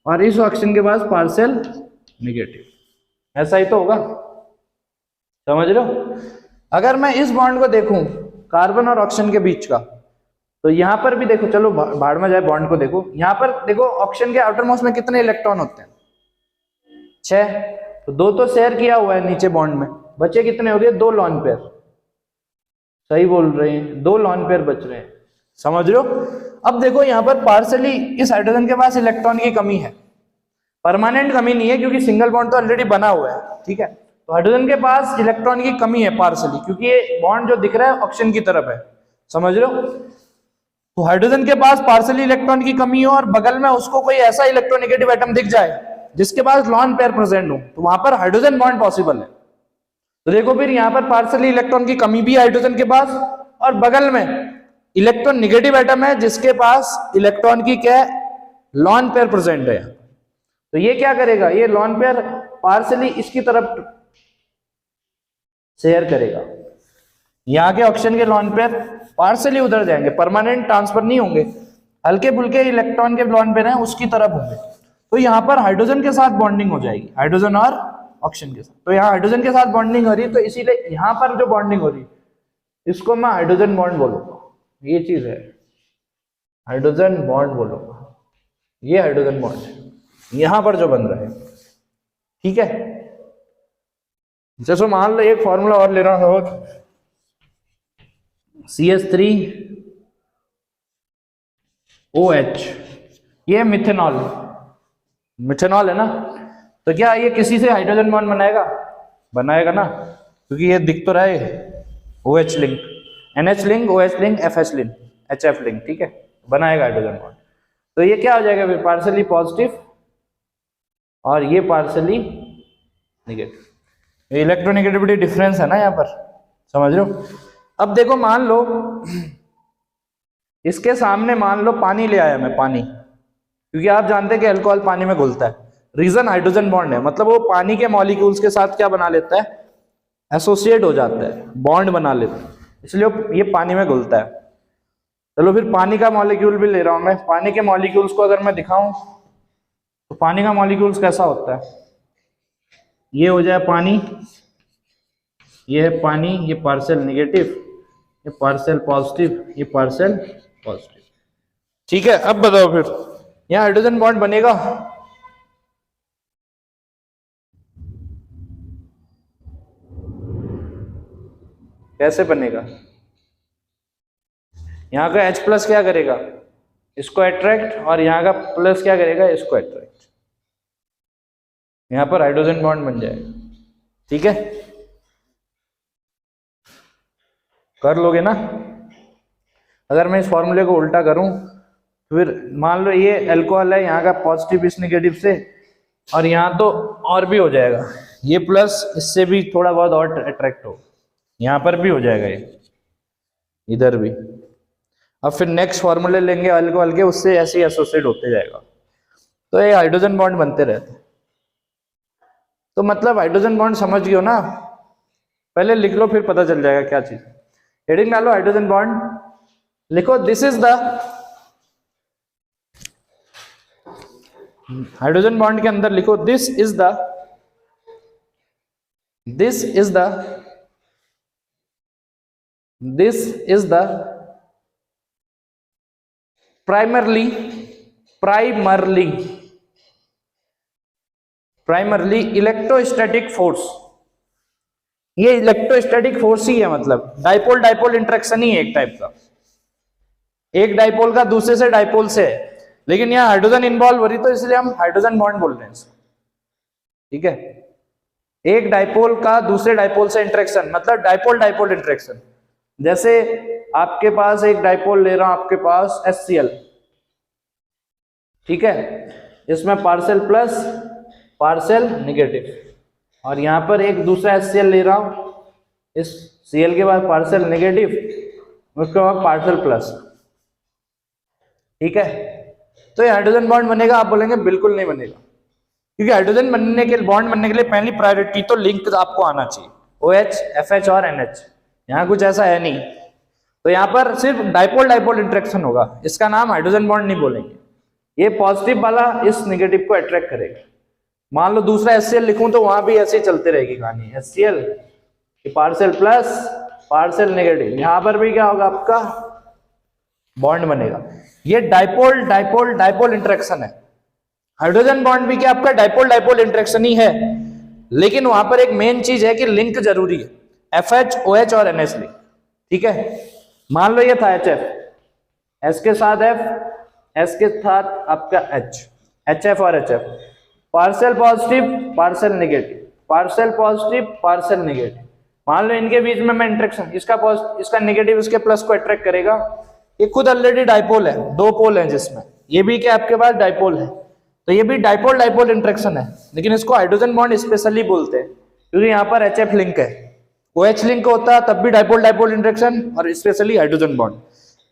Speaker 1: और इस ऑक्सीजन के पास पार्शियल नेगेटिव, ऐसा ही तो होगा, समझ रहे हो। अगर मैं इस बॉन्ड को देखूं कार्बन और ऑक्सीजन के बीच का, तो यहां पर भी देखो, चलो भाड़ में जाए बॉन्ड को देखो, यहां पर देखो ऑक्सीजन के आउटर मोस्ट में कितने इलेक्ट्रॉन होते हैं, 6, तो 2 तो शेयर किया हुआ है नीचे बॉन्ड में, बचे कितने हो गए, 2 लॉन पेयर, सही बोल रहे हैं, 2 लॉन पेयर बच रहे हैं, समझ रहे हो। अब देखो यहाँ पर पार्शियली इस हाइड्रोजन के पास इलेक्ट्रॉन की कमी है, परमानेंट कमी नहीं है क्योंकि सिंगल बॉन्ड तो ऑलरेडी बना हुआ है, ठीक है। तो हाइड्रोजन के पास इलेक्ट्रॉन की कमी है पार्शियली, क्योंकि ये बॉन्ड जो दिख रहा है ऑक्सीजन की तरफ है, समझ रहे हो। तो हाइड्रोजन के पास पार्शियली इलेक्ट्रॉन की कमी हो और बगल में उसको कोई ऐसा इलेक्ट्रोनेगेटिव एटम दिख जाए जिसके पास लॉन पेयर प्रेजेंट हो, तो वहां पर हाइड्रोजन बॉन्ड पॉसिबल है। तो देखो फिर यहाँ पर पार्शियली इलेक्ट्रॉन की कमी भी है हाइड्रोजन के पास, और बगल में इलेक्ट्रॉन निगेटिव एटम है जिसके पास इलेक्ट्रॉन की क्या है, लॉन पेयर प्रेजेंट है। तो ये क्या करेगा, ये लॉन पेयर पार्सली इसकी तरफ शेयर करेगा, यहाँ के ऑक्सीजन के लॉन पेयर पार्सली उधर जाएंगे, परमानेंट ट्रांसफर नहीं होंगे, हल्के फुल्के इलेक्ट्रॉन के लॉन पेयर हैं उसकी तरफ होंगे। तो यहाँ पर हाइड्रोजन के साथ बॉन्डिंग हो जाएगी, हाइड्रोजन और ऑक्सीजन के साथ। तो यहाँ हाइड्रोजन के साथ बॉन्डिंग हो रही है, तो इसीलिए यहाँ पर जो बॉन्डिंग हो रही है इसको मैं हाइड्रोजन बॉन्ड बोलूंगा। ये चीज है, हाइड्रोजन बॉन्ड बोलूंगा, ये हाइड्रोजन बॉन्ड है यहां पर जो बन रहा है। ठीक है, जैसे मान लो एक फॉर्मूला और ले रहा हूं, CH3OH, ये मिथेनॉल, मिथेनॉल है ना। तो क्या ये किसी से हाइड्रोजन बॉन्ड बनाएगा, बनाएगा ना, क्योंकि ये दिख तो रहा है OH link, NH link, OH link, FH link, HF link, ठीक है, बनाएगा हाइड्रोजन बॉन्ड। तो ये क्या हो जाएगा फिर, पार्सली पॉजिटिव और ये पार्सली नेगेटिव। इलेक्ट्रोनेगेटिविटी डिफरेंस है ना यहाँ पर, समझ रहे हो। अब देखो मान लो इसके सामने मान लो पानी ले आया मैं, पानी, क्योंकि आप जानते हैं कि अल्कोहल पानी में घुलता है, रीजन हाइड्रोजन बॉन्ड है, मतलब वो पानी के मॉलिक्यूल्स के साथ क्या बना लेता है, एसोसिएट हो जाता है, बॉन्ड बना लेता है, इसलिए ये पानी में घुलता है। चलो फिर पानी का मॉलिक्यूल भी ले रहा हूं मैं, पानी के मॉलिक्यूल्स को अगर मैं दिखाऊं तो पानी का मॉलिक्यूल्स कैसा होता है, ये हो जाए पानी, ये है पानी, ये पार्शियल नेगेटिव, ये पार्शियल पॉजिटिव, ये पार्शियल पॉजिटिव। ठीक है, अब बताओ फिर यहाँ हाइड्रोजन बॉन्ड बनेगा, कैसे बनेगा। यहाँ का H प्लस क्या करेगा, इसको अट्रैक्ट, और यहाँ का प्लस क्या करेगा, इसको अट्रैक्ट, यहाँ पर हाइड्रोजन बॉन्ड बन जाएगा। ठीक है, कर लोगे ना। अगर मैं इस फॉर्मूले को उल्टा करूं तो फिर मान लो ये अल्कोहल है, यहाँ का पॉजिटिव इस नेगेटिव से, और यहाँ तो और भी हो जाएगा, ये प्लस इससे भी थोड़ा बहुत और अट्रैक्ट हो, यहाँ पर भी हो जाएगा ये, इधर भी। अब फिर नेक्स्ट फॉर्मूले लेंगे अल्कोहल के, उससे ऐसे ही एसोसिएट होते जाएगा, तो ये हाइड्रोजन बॉन्ड बनते रहते हैं। तो मतलब हाइड्रोजन बॉन्ड समझ गए हो ना, पहले लिख लो फिर पता चल जाएगा क्या चीज। हेडिंग डालो हाइड्रोजन बॉन्ड, लिखो this is the, hydrogen bond के अंदर लिखो this is the, this is the, this is the primarily electrostatic force. ये इलेक्ट्रोस्टैटिक फोर्स ही है, मतलब डाइपोल डाइपोल इंटरेक्शन ही है एक टाइप का, एक डाइपोल का दूसरे से डाइपोल से है, लेकिन यहाँ हाइड्रोजन इन्वॉल्व हो रही तो इसलिए हम हाइड्रोजन बॉन्ड बोल रहे हैं इसको। ठीक है, एक डाइपोल का दूसरे डाइपोल से इंटरेक्शन, मतलब डाइपोल डाइपोल इंटरेक्शन। जैसे आपके पास एक डाइपोल ले रहा हूं, आपके पास HCl, ठीक है, इसमें पार्शियल प्लस पार्शियल नेगेटिव, और यहां पर एक दूसरा HCl ले रहा हूं, इस Cl के बाद पार्शियल नेगेटिव, उसके बाद पार्शियल प्लस। ठीक है, तो ये हाइड्रोजन बॉन्ड बनेगा, आप बोलेंगे बिल्कुल नहीं बनेगा, क्योंकि हाइड्रोजन बनने के बॉन्ड बनने के लिए पहली प्रायोरिटी तो लिंक आपको आना चाहिए, OH, FH और NH। यहाँ कुछ ऐसा है नहीं, तो यहाँ पर सिर्फ डाइपोल डाइपोल इंटरेक्शन होगा, इसका नाम हाइड्रोजन बॉन्ड नहीं बोलेंगे। ये पॉजिटिव वाला इस नेगेटिव को अट्रैक्ट करेगा। मान लो दूसरा HCl लिखूं तो वहां भी ऐसे ही चलती रहेगी कहानी, HCl partial plus partial negative, यहां पर भी क्या होगा, आपका बॉन्ड बनेगा। ये डाइपोल डाइपोल डाइपोल इंटरेक्शन है। हाइड्रोजन बॉन्ड भी क्या आपका डाइपोल डाइपोल इंटरेक्शन ही है, लेकिन वहां पर एक मेन चीज है कि लिंक जरूरी है, FH, OH और NH लिंक। ठीक है, मान लो ये था HF, S के साथ F, S के साथ आपका H, HF और HF, partial positive partial negative, partial positive partial negative. मान लो इनके बीच में मैं इंटरेक्शन, इसका नेगेटिव इसके प्लस को अट्रैक्ट करेगा। ये खुद ऑलरेडी डाइपोल है, दो पोल हैं जिसमें, ये भी क्या आपके पास डाइपोल है, तो ये भी डाइपोल डाइपोल इंटरेक्शन है, लेकिन इसको हाइड्रोजन बॉन्ड स्पेशली बोलते हैं क्योंकि यहाँ पर HF लिंक है, OH लिंक को होता है तब भी डाइपोल डाइपोल इंटरेक्शन, और specially hydrogen bond.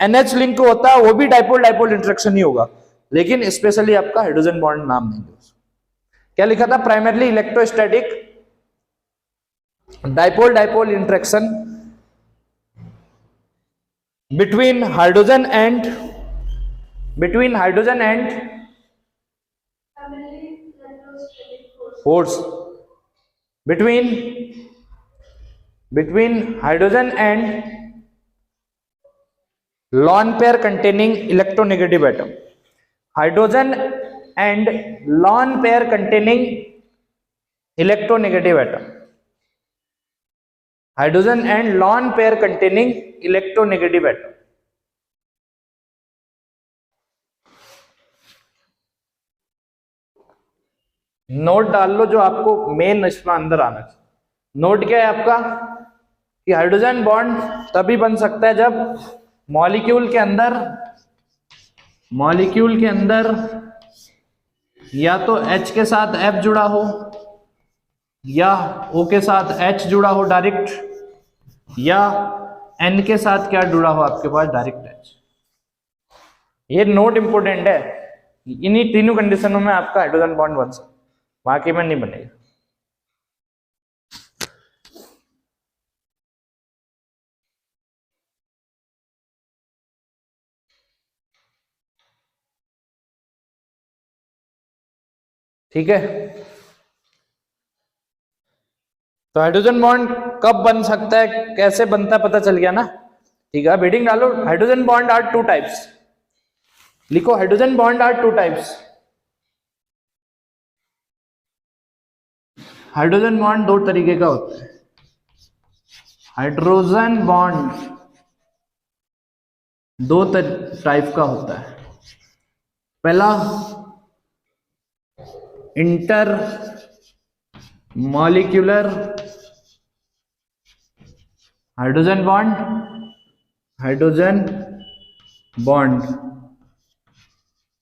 Speaker 1: NH link को होता है वो भी डाइपोल डाइपोल इंटरेक्शन ही होगा, लेकिन स्पेशली आपका हाइड्रोजन बॉन्ड नाम देंगे उसको। क्या लिखा था? Primarily electrostatic dipole dipole interaction between hydrogen and force between hydrogen and lone pair containing electronegative atom. Hydrogen and lone pair containing electronegative atom. Hydrogen and lone pair containing electronegative atom. Note डाल लो जो आपको main इसमें अंदर आना चाहिए। Note क्या है आपका कि हाइड्रोजन बॉन्ड तभी बन सकता है जब मॉलिक्यूल के अंदर या तो H के साथ F जुड़ा हो या O के साथ H जुड़ा हो डायरेक्ट, या N के साथ क्या जुड़ा हो आपके पास डायरेक्ट H। ये नोट इंपोर्टेंट है, इन्हीं तीनों कंडीशनों में आपका हाइड्रोजन बॉन्ड बन सकता है, बाकी में नहीं बनेगा। ठीक है, तो हाइड्रोजन बॉन्ड कब बन सकता है, कैसे बनता है, पता चल गया ना। ठीक है, हेडिंग डालो, hydrogen bond are two types. लिखो, hydrogen bond are two types. Hydrogen bond दो तरीके का होता है। हाइड्रोजन बॉन्ड दो टाइप का होता है। पहला इंटर मॉलिक्यूलर हाइड्रोजन बॉन्ड,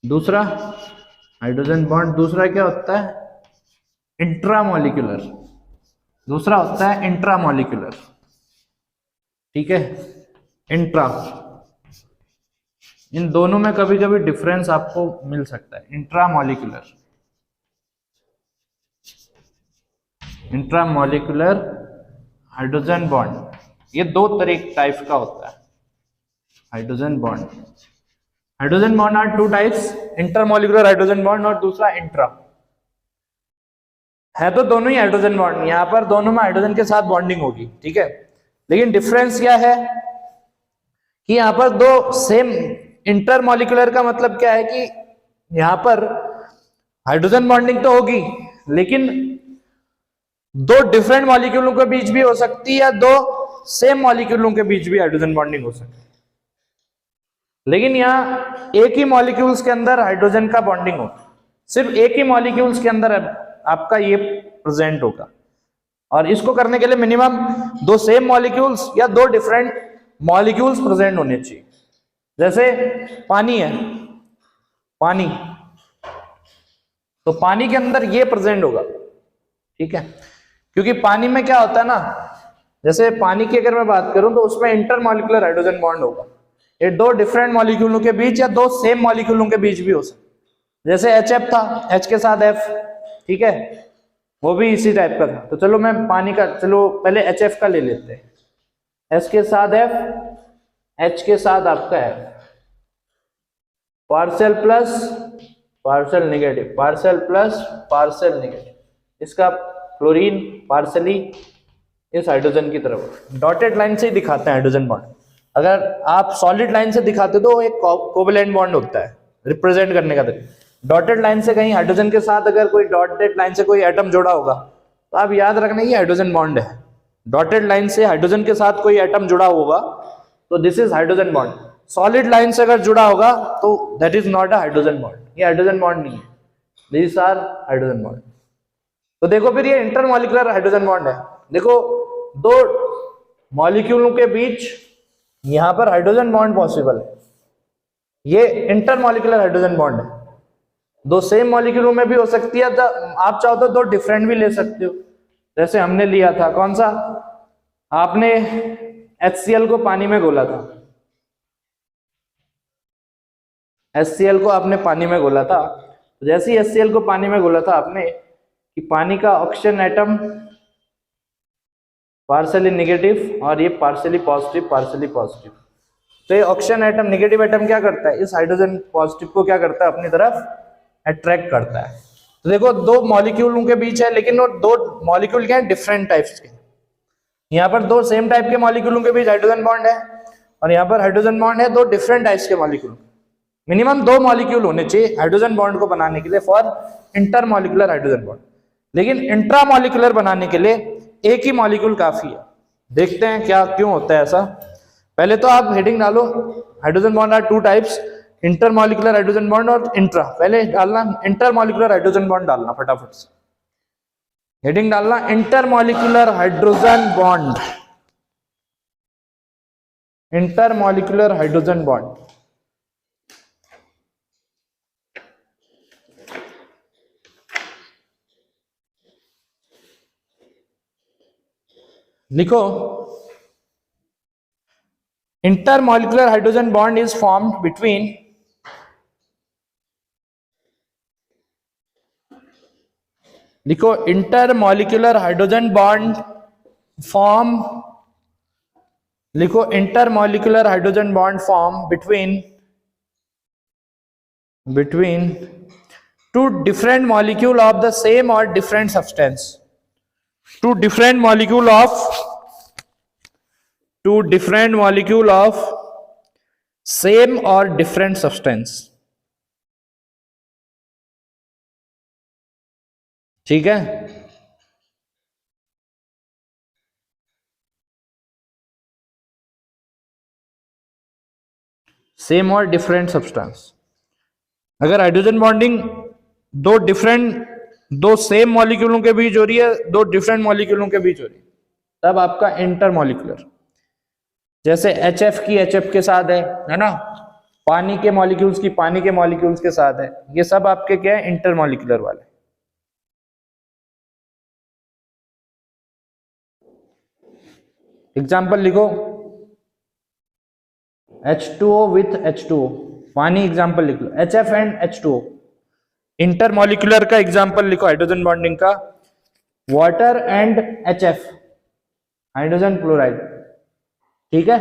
Speaker 1: दूसरा हाइड्रोजन बॉन्ड, दूसरा क्या होता है इंट्रामॉलिक्यूलर, दूसरा होता है इंट्रामॉलिक्यूलर। ठीक है, इंट्रा, इन दोनों में कभी कभी डिफरेंस आपको मिल सकता है। इंट्रामॉलिक्यूलर हाइड्रोजन बॉन्ड, ये दो टाइप का होता है hydrogen bond are two types, intermolecular hydrogen bond और दूसरा इंट्रा। है तो दोनों ही हाइड्रोजन बॉन्ड, यहां पर दोनों में हाइड्रोजन के साथ बॉन्डिंग होगी। ठीक है, लेकिन डिफरेंस क्या है कि यहां पर दो सेम, इंटरमॉलिक्यूलर का मतलब क्या है कि यहां पर हाइड्रोजन बॉन्डिंग तो होगी, लेकिन दो डिफरेंट मॉलिक्यूलों के बीच भी हो सकती है, या दो सेम मॉलिक्यूलों के बीच भी हाइड्रोजन बॉन्डिंग हो सकती है। लेकिन यहाँ एक ही मॉलिक्यूल्स के अंदर हाइड्रोजन का बॉन्डिंग होगा, सिर्फ एक ही मॉलिक्यूल्स के अंदर आपका ये प्रेजेंट होगा। और इसको करने के लिए मिनिमम दो सेम मॉलिक्यूल्स या दो डिफरेंट मॉलिक्यूल्स प्रेजेंट होने चाहिए। जैसे पानी है, पानी, तो पानी के अंदर ये प्रेजेंट होगा। ठीक है, क्योंकि पानी में क्या होता है ना, जैसे पानी की अगर मैं बात करूं तो उसमें इंटरमॉलिक्यूलर हाइड्रोजन बॉन्ड होगा, ये दो डिफरेंट मॉलिक्यूलों के बीच या दो सेम मॉलिक्यूलों के बीच भी हो सकता है। जैसे HF था, H के साथ F, ठीक है, वो भी इसी टाइप का था। तो चलो मैं पानी का, चलो पहले HF का ले लेते हैं, H के साथ F, H के साथ आपका F, partial plus partial negative, partial plus partial negative, इसका फ्लोरीन पार्शली इस हाइड्रोजन की तरफ। डॉटेड लाइन से ही दिखाते हैं हाइड्रोजन बॉन्ड। अगर आप सॉलिड लाइन से दिखाते तो एक कोवेलेंट बॉन्ड होता है रिप्रेजेंट करने का तरीका। डॉटेड लाइन से कहीं हाइड्रोजन के साथ अगर कोई डॉटेड लाइन से कोई एटम जोड़ा होगा तो आप याद रखना ये हाइड्रोजन बॉन्ड है। डॉटेड लाइन से हाइड्रोजन के साथ कोई एटम जुड़ा होगा तो this is hydrogen bond. Solid line से अगर जुड़ा होगा तो that is not a hydrogen bond, ये हाइड्रोजन बॉन्ड नहीं है, दीज आर हाइड्रोजन बॉन्ड। तो देखो फिर ये इंटरमॉलिक्यूलर हाइड्रोजन बॉन्ड है। देखो दो मॉलिक्यूलों के बीच यहां पर हाइड्रोजन बॉन्ड पॉसिबल है, ये इंटरमॉलिक्यूलर हाइड्रोजन बॉन्ड है। दो सेम मॉलिक्यूलों में भी हो सकती है, आप चाहो तो दो डिफरेंट भी ले सकते हो, जैसे हमने लिया था कौन सा, आपने HCl को पानी में घोला था, HCl को आपने पानी में घोला था, तो जैसे ही HCl को पानी में घोला था आपने कि पानी का ऑक्सीजन एटम पार्शियली नेगेटिव और ये पार्शियली पॉजिटिव, तो ये ऑक्सीजन एटम नेगेटिव एटम क्या करता है, इस हाइड्रोजन पॉजिटिव को क्या करता है, अपनी तरफ अट्रैक्ट करता है। तो देखो दो मॉलिक्यूलों के बीच है, लेकिन वो दो मॉलिक्यूल क्या है, डिफरेंट टाइप्स के। यहाँ पर दो सेम टाइप के मॉलिक्यूलों के बीच हाइड्रोजन बॉन्ड है, और यहाँ पर हाइड्रोजन बॉन्ड है दो डिफरेंट टाइप्स के मॉलिक्यूल। मिनिमम दो मॉलिक्यूल होने चाहिए हाइड्रोजन बॉन्ड को बनाने के लिए फॉर इंटरमॉलिक्यूलर हाइड्रोजन बॉन्ड, लेकिन इंट्रामॉलिक्यूलर बनाने के लिए एक ही मॉलिक्यूल काफी है। देखते हैं क्या क्यों होता है ऐसा। पहले तो आप हेडिंग डालो, hydrogen bond are two types, intermolecular hydrogen bond और इंट्रा। पहले डालना इंटरमॉलिक्यूलर हाइड्रोजन बॉन्ड डालना फटाफट से, हेडिंग डालना intermolecular hydrogen bond, intermolecular hydrogen bond. लिखो intermolecular hydrogen bond is formed between लिखो intermolecular hydrogen bond form, लिखो intermolecular hydrogen bond form between two different molecule of the same or different substance, two different molecule of same or different substance। ठीक है, same और different substance. अगर hydrogen bonding दो same मॉलिक्यूलों के बीच हो रही है, दो डिफरेंट मॉलिक्यूलों के बीच हो रही है, तब आपका इंटरमॉलिक्यूलर। जैसे HF की HF के साथ है ना, पानी के मॉलिक्यूल्स की पानी के मॉलिक्यूल्स के साथ है, ये सब आपके क्या है, इंटरमॉलिक्यूलर वाले। एग्जाम्पल लिखो H2O with H2O, पानी एग्जाम्पल लिख लो, HF एंड H2O। इंटरमॉलिक्यूलर का एग्जाम्पल लिखो हाइड्रोजन बॉन्डिंग का, water and HF, hydrogen chloride. ठीक है,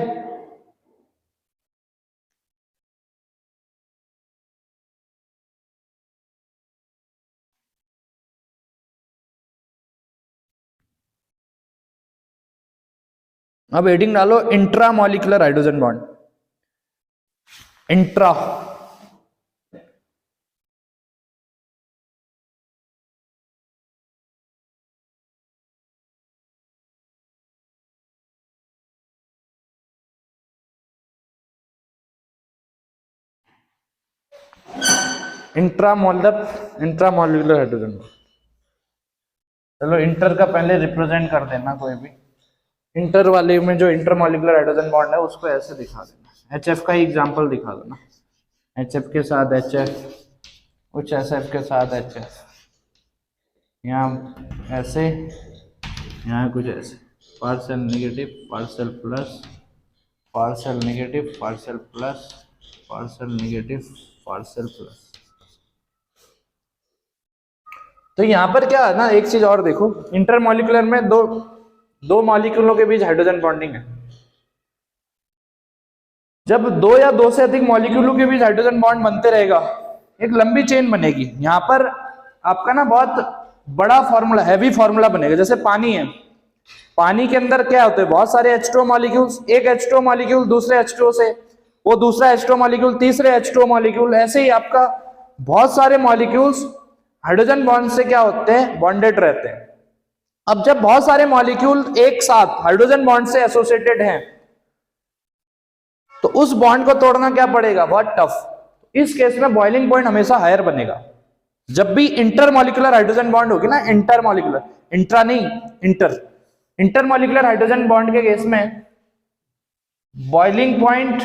Speaker 1: अब हेडिंग डालो intramolecular hydrogen bond, intra. Intramolecular hydrogen bond. चलो इंटर का पहले रिप्रेजेंट कर देना कोई भी, इंटर वाले में जो इंटरमॉलिक्यूलर हाइड्रोजन बॉन्ड है उसको ऐसे दिखा देना, HF का ही एग्जांपल दिखा देना, HF के साथ HF, कुछ SF के साथ HF, यहाँ ऐसे, यहाँ कुछ ऐसे, partial negative partial plus, partial negative partial plus, partial negative partial plus. तो यहाँ पर क्या है ना, एक चीज और देखो, इंटरमॉलिक्यूलर में दो मॉलिक्यूलों के बीच हाइड्रोजन बॉन्डिंग है। जब दो या दो से अधिक मॉलिक्यूलों के बीच हाइड्रोजन बॉन्ड बनते रहेगा, एक लंबी चेन बनेगी। यहाँ पर आपका ना बहुत बड़ा फॉर्मूला, हैवी फॉर्मूला बनेगा। जैसे पानी है, पानी के अंदर क्या होते हैं, बहुत सारे H2O मॉलिक्यूल्स, एक H2O मॉलिक्यूल दूसरे H2O से, वो दूसरा H2O मॉलिक्यूल तीसरे H2O मॉलिक्यूल, ऐसे ही आपका बहुत सारे मॉलिक्यूल्स हाइड्रोजन बॉन्ड से क्या होते हैं, बॉन्डेड रहते हैं। अब जब बहुत सारे मॉलिक्यूल एक साथ हाइड्रोजन बॉन्ड से एसोसिएटेड हैं, तो उस बॉन्ड को तोड़ना क्या पड़ेगा, बहुत टफ। इस केस में बॉइलिंग पॉइंट हमेशा हायर बनेगा। जब भी इंटरमॉलिक्यूलर हाइड्रोजन बॉन्ड होगी ना, इंटरमॉलिक्यूलर, इंट्रा नहीं, इंटरमॉलिक्यूलर हाइड्रोजन बॉन्ड के केस में boiling point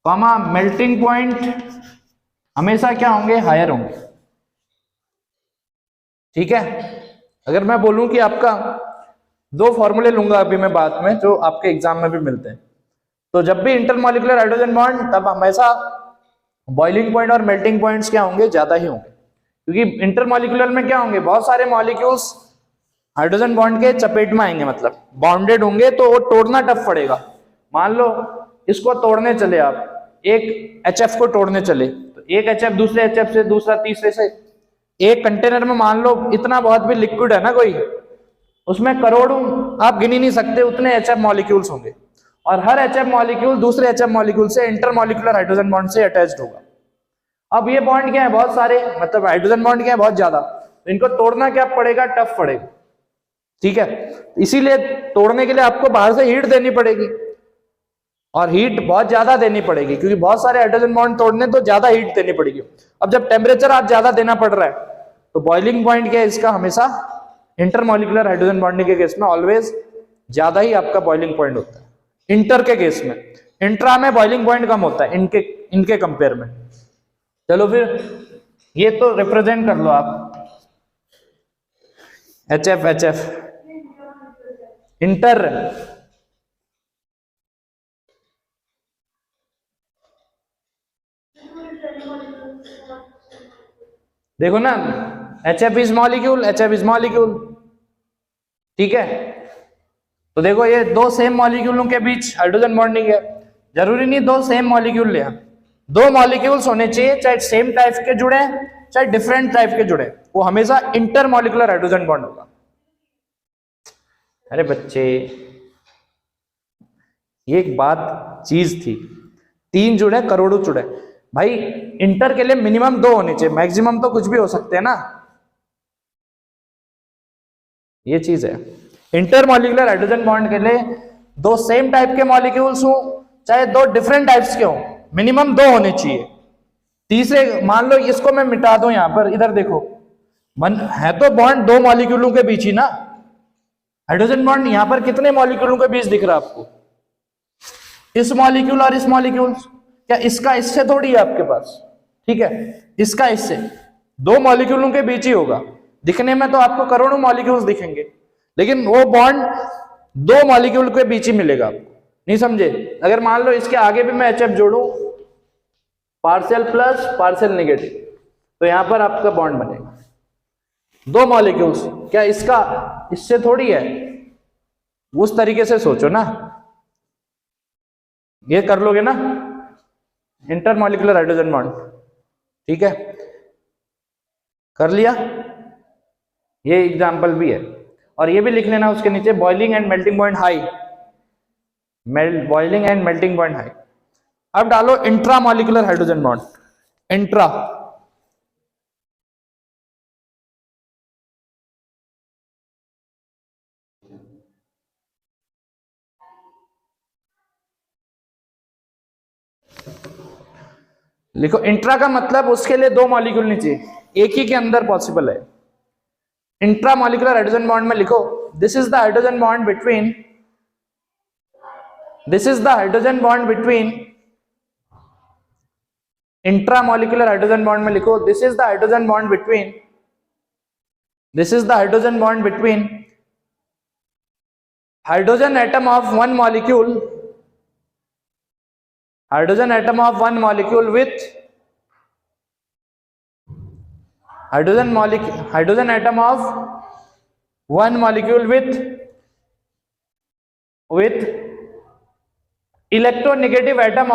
Speaker 1: comma melting point हमेशा क्या होंगे, हायर होंगे। ठीक है, अगर मैं बोलूं कि आपका दो फॉर्मूले लूंगा अभी मैं बाद में जो आपके एग्जाम में भी मिलते हैं। तो जब भी इंटरमॉलिक्यूलर हाइड्रोजन बॉन्ड, तब हमेशा बॉइलिंग पॉइंट और मेल्टिंग पॉइंट्स क्या होंगे, ज्यादा ही होंगे, क्योंकि इंटरमॉलिक्यूलर में क्या होंगे, बहुत सारे मॉलिक्यूल्स हाइड्रोजन बॉन्ड के चपेट में आएंगे, मतलब बॉन्डेड होंगे, तो वो तोड़ना टफ पड़ेगा। मान लो इसको तोड़ने चले आप, एक HF को तोड़ने चले, तो एक HF दूसरे HF से, दूसरा तीसरे से, एक कंटेनर में मान लो इतना बहुत भी लिक्विड है ना कोई, उसमें करोड़ों, आप गिन ही नहीं सकते उतने HF मॉलिक्यूल्स होंगे, और हर HF मॉलिक्यूल दूसरे HF मॉलिक्यूल से इंटरमॉलिक्यूलर हाइड्रोजन बॉन्ड से अटैच्ड होगा। अब ये बॉन्ड क्या है, बहुत सारे, मतलब हाइड्रोजन बॉन्ड क्या है, बहुत ज्यादा, तो इनको तोड़ना क्या पड़ेगा, टफ पड़ेगा, ठीक है। इसीलिए तोड़ने के लिए आपको बाहर से हीट देनी पड़ेगी, और हीट बहुत ज्यादा देनी पड़ेगी, क्योंकि बहुत सारे हाइड्रोजन बॉन्ड तोड़ने तो ज्यादा हीट देनी पड़ेगी। अब जब टेम्परेचर आप ज्यादा देना पड़ रहा है, तो बॉइलिंग पॉइंट क्या है इसका, हमेशा इंटरमॉलिक्यूलर हाइड्रोजन बॉन्डिंग के केस में ऑलवेज ज्यादा ही आपका बॉइलिंग पॉइंट होता है। इंटर के केस में, इंट्रा में बॉइलिंग पॉइंट कम होता है इनके कंपेयर में। चलो फिर ये तो रिप्रेजेंट कर लो आप, HF इंटर, देखो ना, HF is molecule, HF is molecule, ठीक है। तो देखो ये दो सेम मॉलिक्यूलों के बीच हाइड्रोजन बॉन्डिंग है, जरूरी नहीं दो सेम मॉलिक्यूल ले, दो मॉलिक्यूल्स होने चाहिए, चाहे सेम टाइप के जुड़े चाहे डिफरेंट टाइप के जुड़े, वो हमेशा इंटर मॉलिक्यूलर हाइड्रोजन बॉन्ड होगा। अरे बच्चे, ये एक बात चीज थी, तीन जुड़े करोड़ों जुड़े, भाई इंटर के लिए मिनिमम दो होने चाहिए, मैक्सिमम तो कुछ भी हो सकते हैं ना, ये चीज है। इंटर मॉलिक्यूलर हाइड्रोजन बॉन्ड के लिए दो सेम टाइप के मॉलिक्यूल्स हो चाहे दो डिफरेंट टाइप्स के हो, मिनिमम दो होने चाहिए। तीसरे, मान लो इसको मैं मिटा दूं, यहां पर इधर देखो, है तो बॉन्ड दो मॉलिक्यूलों के बीच ही ना, हाइड्रोजन बॉन्ड यहां पर कितने मॉलिक्यूलों के बीच दिख रहा है आपको, इस मॉलिक्यूल और इस मॉलिक्यूल, क्या इसका इससे थोड़ी है आपके पास, ठीक है, इसका इससे, दो मॉलिक्यूलों के बीच ही होगा। दिखने में तो आपको करोड़ों मॉलिक्यूल्स दिखेंगे, लेकिन वो बॉन्ड दो मॉलिक्यूल के बीच ही मिलेगा आपको, नहीं समझे। अगर मान लो इसके आगे भी मैं HF जोड़ू, पार्शियल प्लस पार्शियल नेगेटिव, तो यहां पर आपका बॉन्ड बनेगा, दो मॉलिक्यूल्स, क्या इसका इससे थोड़ी है, उस तरीके से सोचो ना, ये कर लोगे ना, इंटरमॉलिक्यूलर हाइड्रोजन बॉन्ड, ठीक है, कर लिया। ये एग्जांपल भी है, और ये भी लिख लेना उसके नीचे, boiling and melting point high, boiling and melting point high. अब डालो इंट्रामॉलिक्यूलर हाइड्रोजन बॉन्ड, इंट्रा, लिखो इंट्रा का मतलब उसके लिए दो मॉलिक्यूल नहीं चाहिए, एक ही के अंदर पॉसिबल है। इंट्रा मॉलिक्यूलर हाइड्रोजन बॉन्ड में लिखो, this is the hydrogen bond between, this is the hydrogen bond between, intra molecular hydrogen bond में लिखो, this is the hydrogen bond between, this is the hydrogen bond between hydrogen atom of one molecule, hydrogen atom of one molecule with hydrogen atom of one molecule with electronegative atom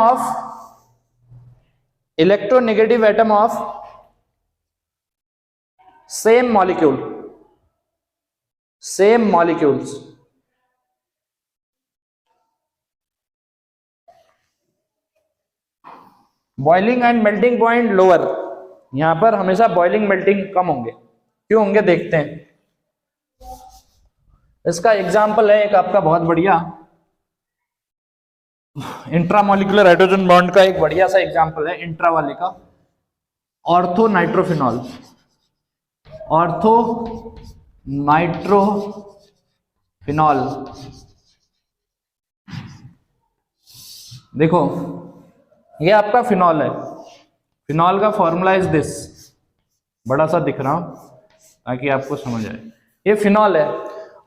Speaker 1: of same molecules, boiling and melting point lower, यहां पर हमेशा boiling melting कम होंगे, क्यों होंगे देखते हैं। इसका example है एक आपका बहुत बढ़िया, इंट्रामॉलिक्यूलर हाइड्रोजन बॉन्ड का एक बढ़िया सा एग्जांपल है इंट्रा वाले का, ऑर्थो नाइट्रोफिनॉल, ऑर्थो नाइट्रोफिनॉल। देखो ये आपका फिनॉल है, फिनॉल का फॉर्मूला इज दिस, बड़ा सा दिख रहा हूं ताकि आपको समझ आए, ये फिनॉल है।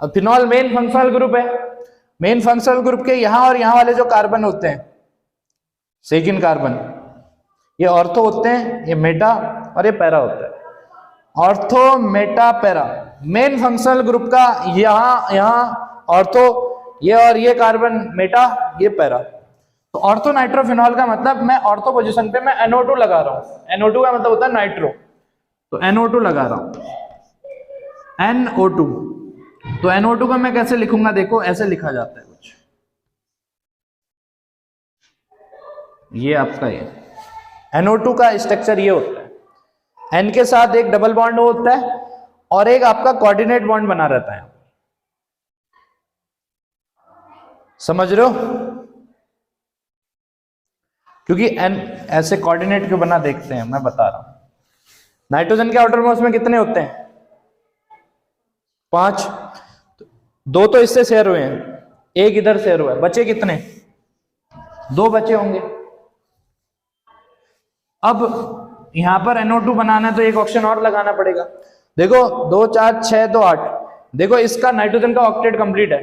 Speaker 1: और फिनॉल मेन फंक्शनल ग्रुप है। मेन फंक्शनल ग्रुप के यहां और यहां वाले जो कार्बन होते हैं, सेकेंड कार्बन, ये ऑर्थो होते हैं, ये मेटा और ये पैरा होता है। Ortho, Meta, para. Main functional group का यहां ऑर्थो, ये और ये कार्बन मेटा, ये पैरा। तो ऑर्थो नाइट्रोफिनॉल का मतलब मैं ऑर्थो पोजीशन पे मैं NO2 लगा रहा हूं। NO2 का मतलब होता है नाइट्रो, तो NO2 लगा रहा हूं, NO2। तो NO2 को मैं कैसे लिखूंगा, देखो ऐसे लिखा जाता है कुछ, ये आपका ये NO2 का स्ट्रक्चर ये होता है। N के साथ एक डबल बॉन्ड होता है और एक आपका कोऑर्डिनेट बॉन्ड बना रहता है, समझ रहे हो? क्योंकि N ऐसे कोऑर्डिनेट क्यों बना, देखते हैं, मैं बता रहा हूं। नाइट्रोजन के आउटर मोस्ट में कितने होते हैं? 5। 2 तो इससे शेयर हुए हैं, एक इधर शेयर हुआ है, बचे कितने? 2 बचे होंगे। अब यहां पर NO2 बनाना है तो एक ऑप्शन और लगाना पड़ेगा। देखो 2 4 6 2 8, देखो इसका नाइट्रोजन का ऑक्टेट कंप्लीट है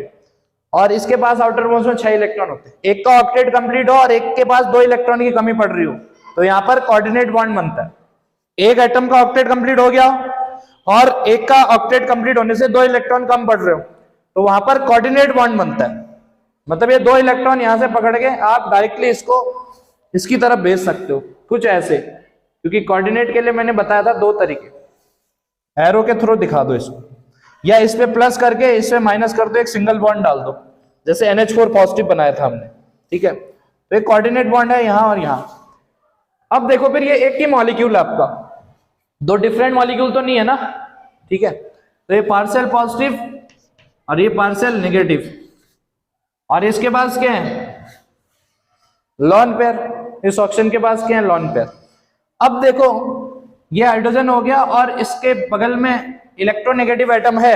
Speaker 1: और इसके पास आउटर मोस्ट में 6 इलेक्ट्रॉन होते हैं। एक का ऑक्टेट कंप्लीट हो और एक के पास 2 इलेक्ट्रॉन की कमी पड़ रही हो, तो यहां पर कोऑर्डिनेट बॉन्ड बनता है। एक एटम का ऑक्टेट कंप्लीट हो गया और एक का ऑक्टेट कंप्लीट होने से 2 इलेक्ट्रॉन कम पड़ रहे हो, तो वहां पर कोऑर्डिनेट बॉन्ड बनता है। मतलब ये 2 इलेक्ट्रॉन यहां से पकड़ के आप डायरेक्टली इसको इसकी तरफ भेज सकते हो, कुछ ऐसे। क्योंकि कोऑर्डिनेट के लिए मैंने बताया था 2 तरीके, एरो के थ्रू दिखा दो इसको, या इस पे प्लस करके इस पे माइनस कर दो, एक सिंगल बॉन्ड डाल दो, जैसे NH4 पॉजिटिव बनाया था हमने, ठीक है। तो एक कोऑर्डिनेट बॉन्ड है यहां और यहां। अब देखो फिर ये एक ही मॉलिक्यूल है आपका, 2 डिफरेंट मॉलिक्यूल तो नहीं है ना, ठीक है। तो ये पार्शियल पॉजिटिव और ये पार्शियल नेगेटिव, और इसके पास क्या है? Lone pair. इस ऑप्शन के पास क्या है? Lone pair. अब देखो ये हाइड्रोजन हो गया और इसके बगल में इलेक्ट्रोनेगेटिव एटम है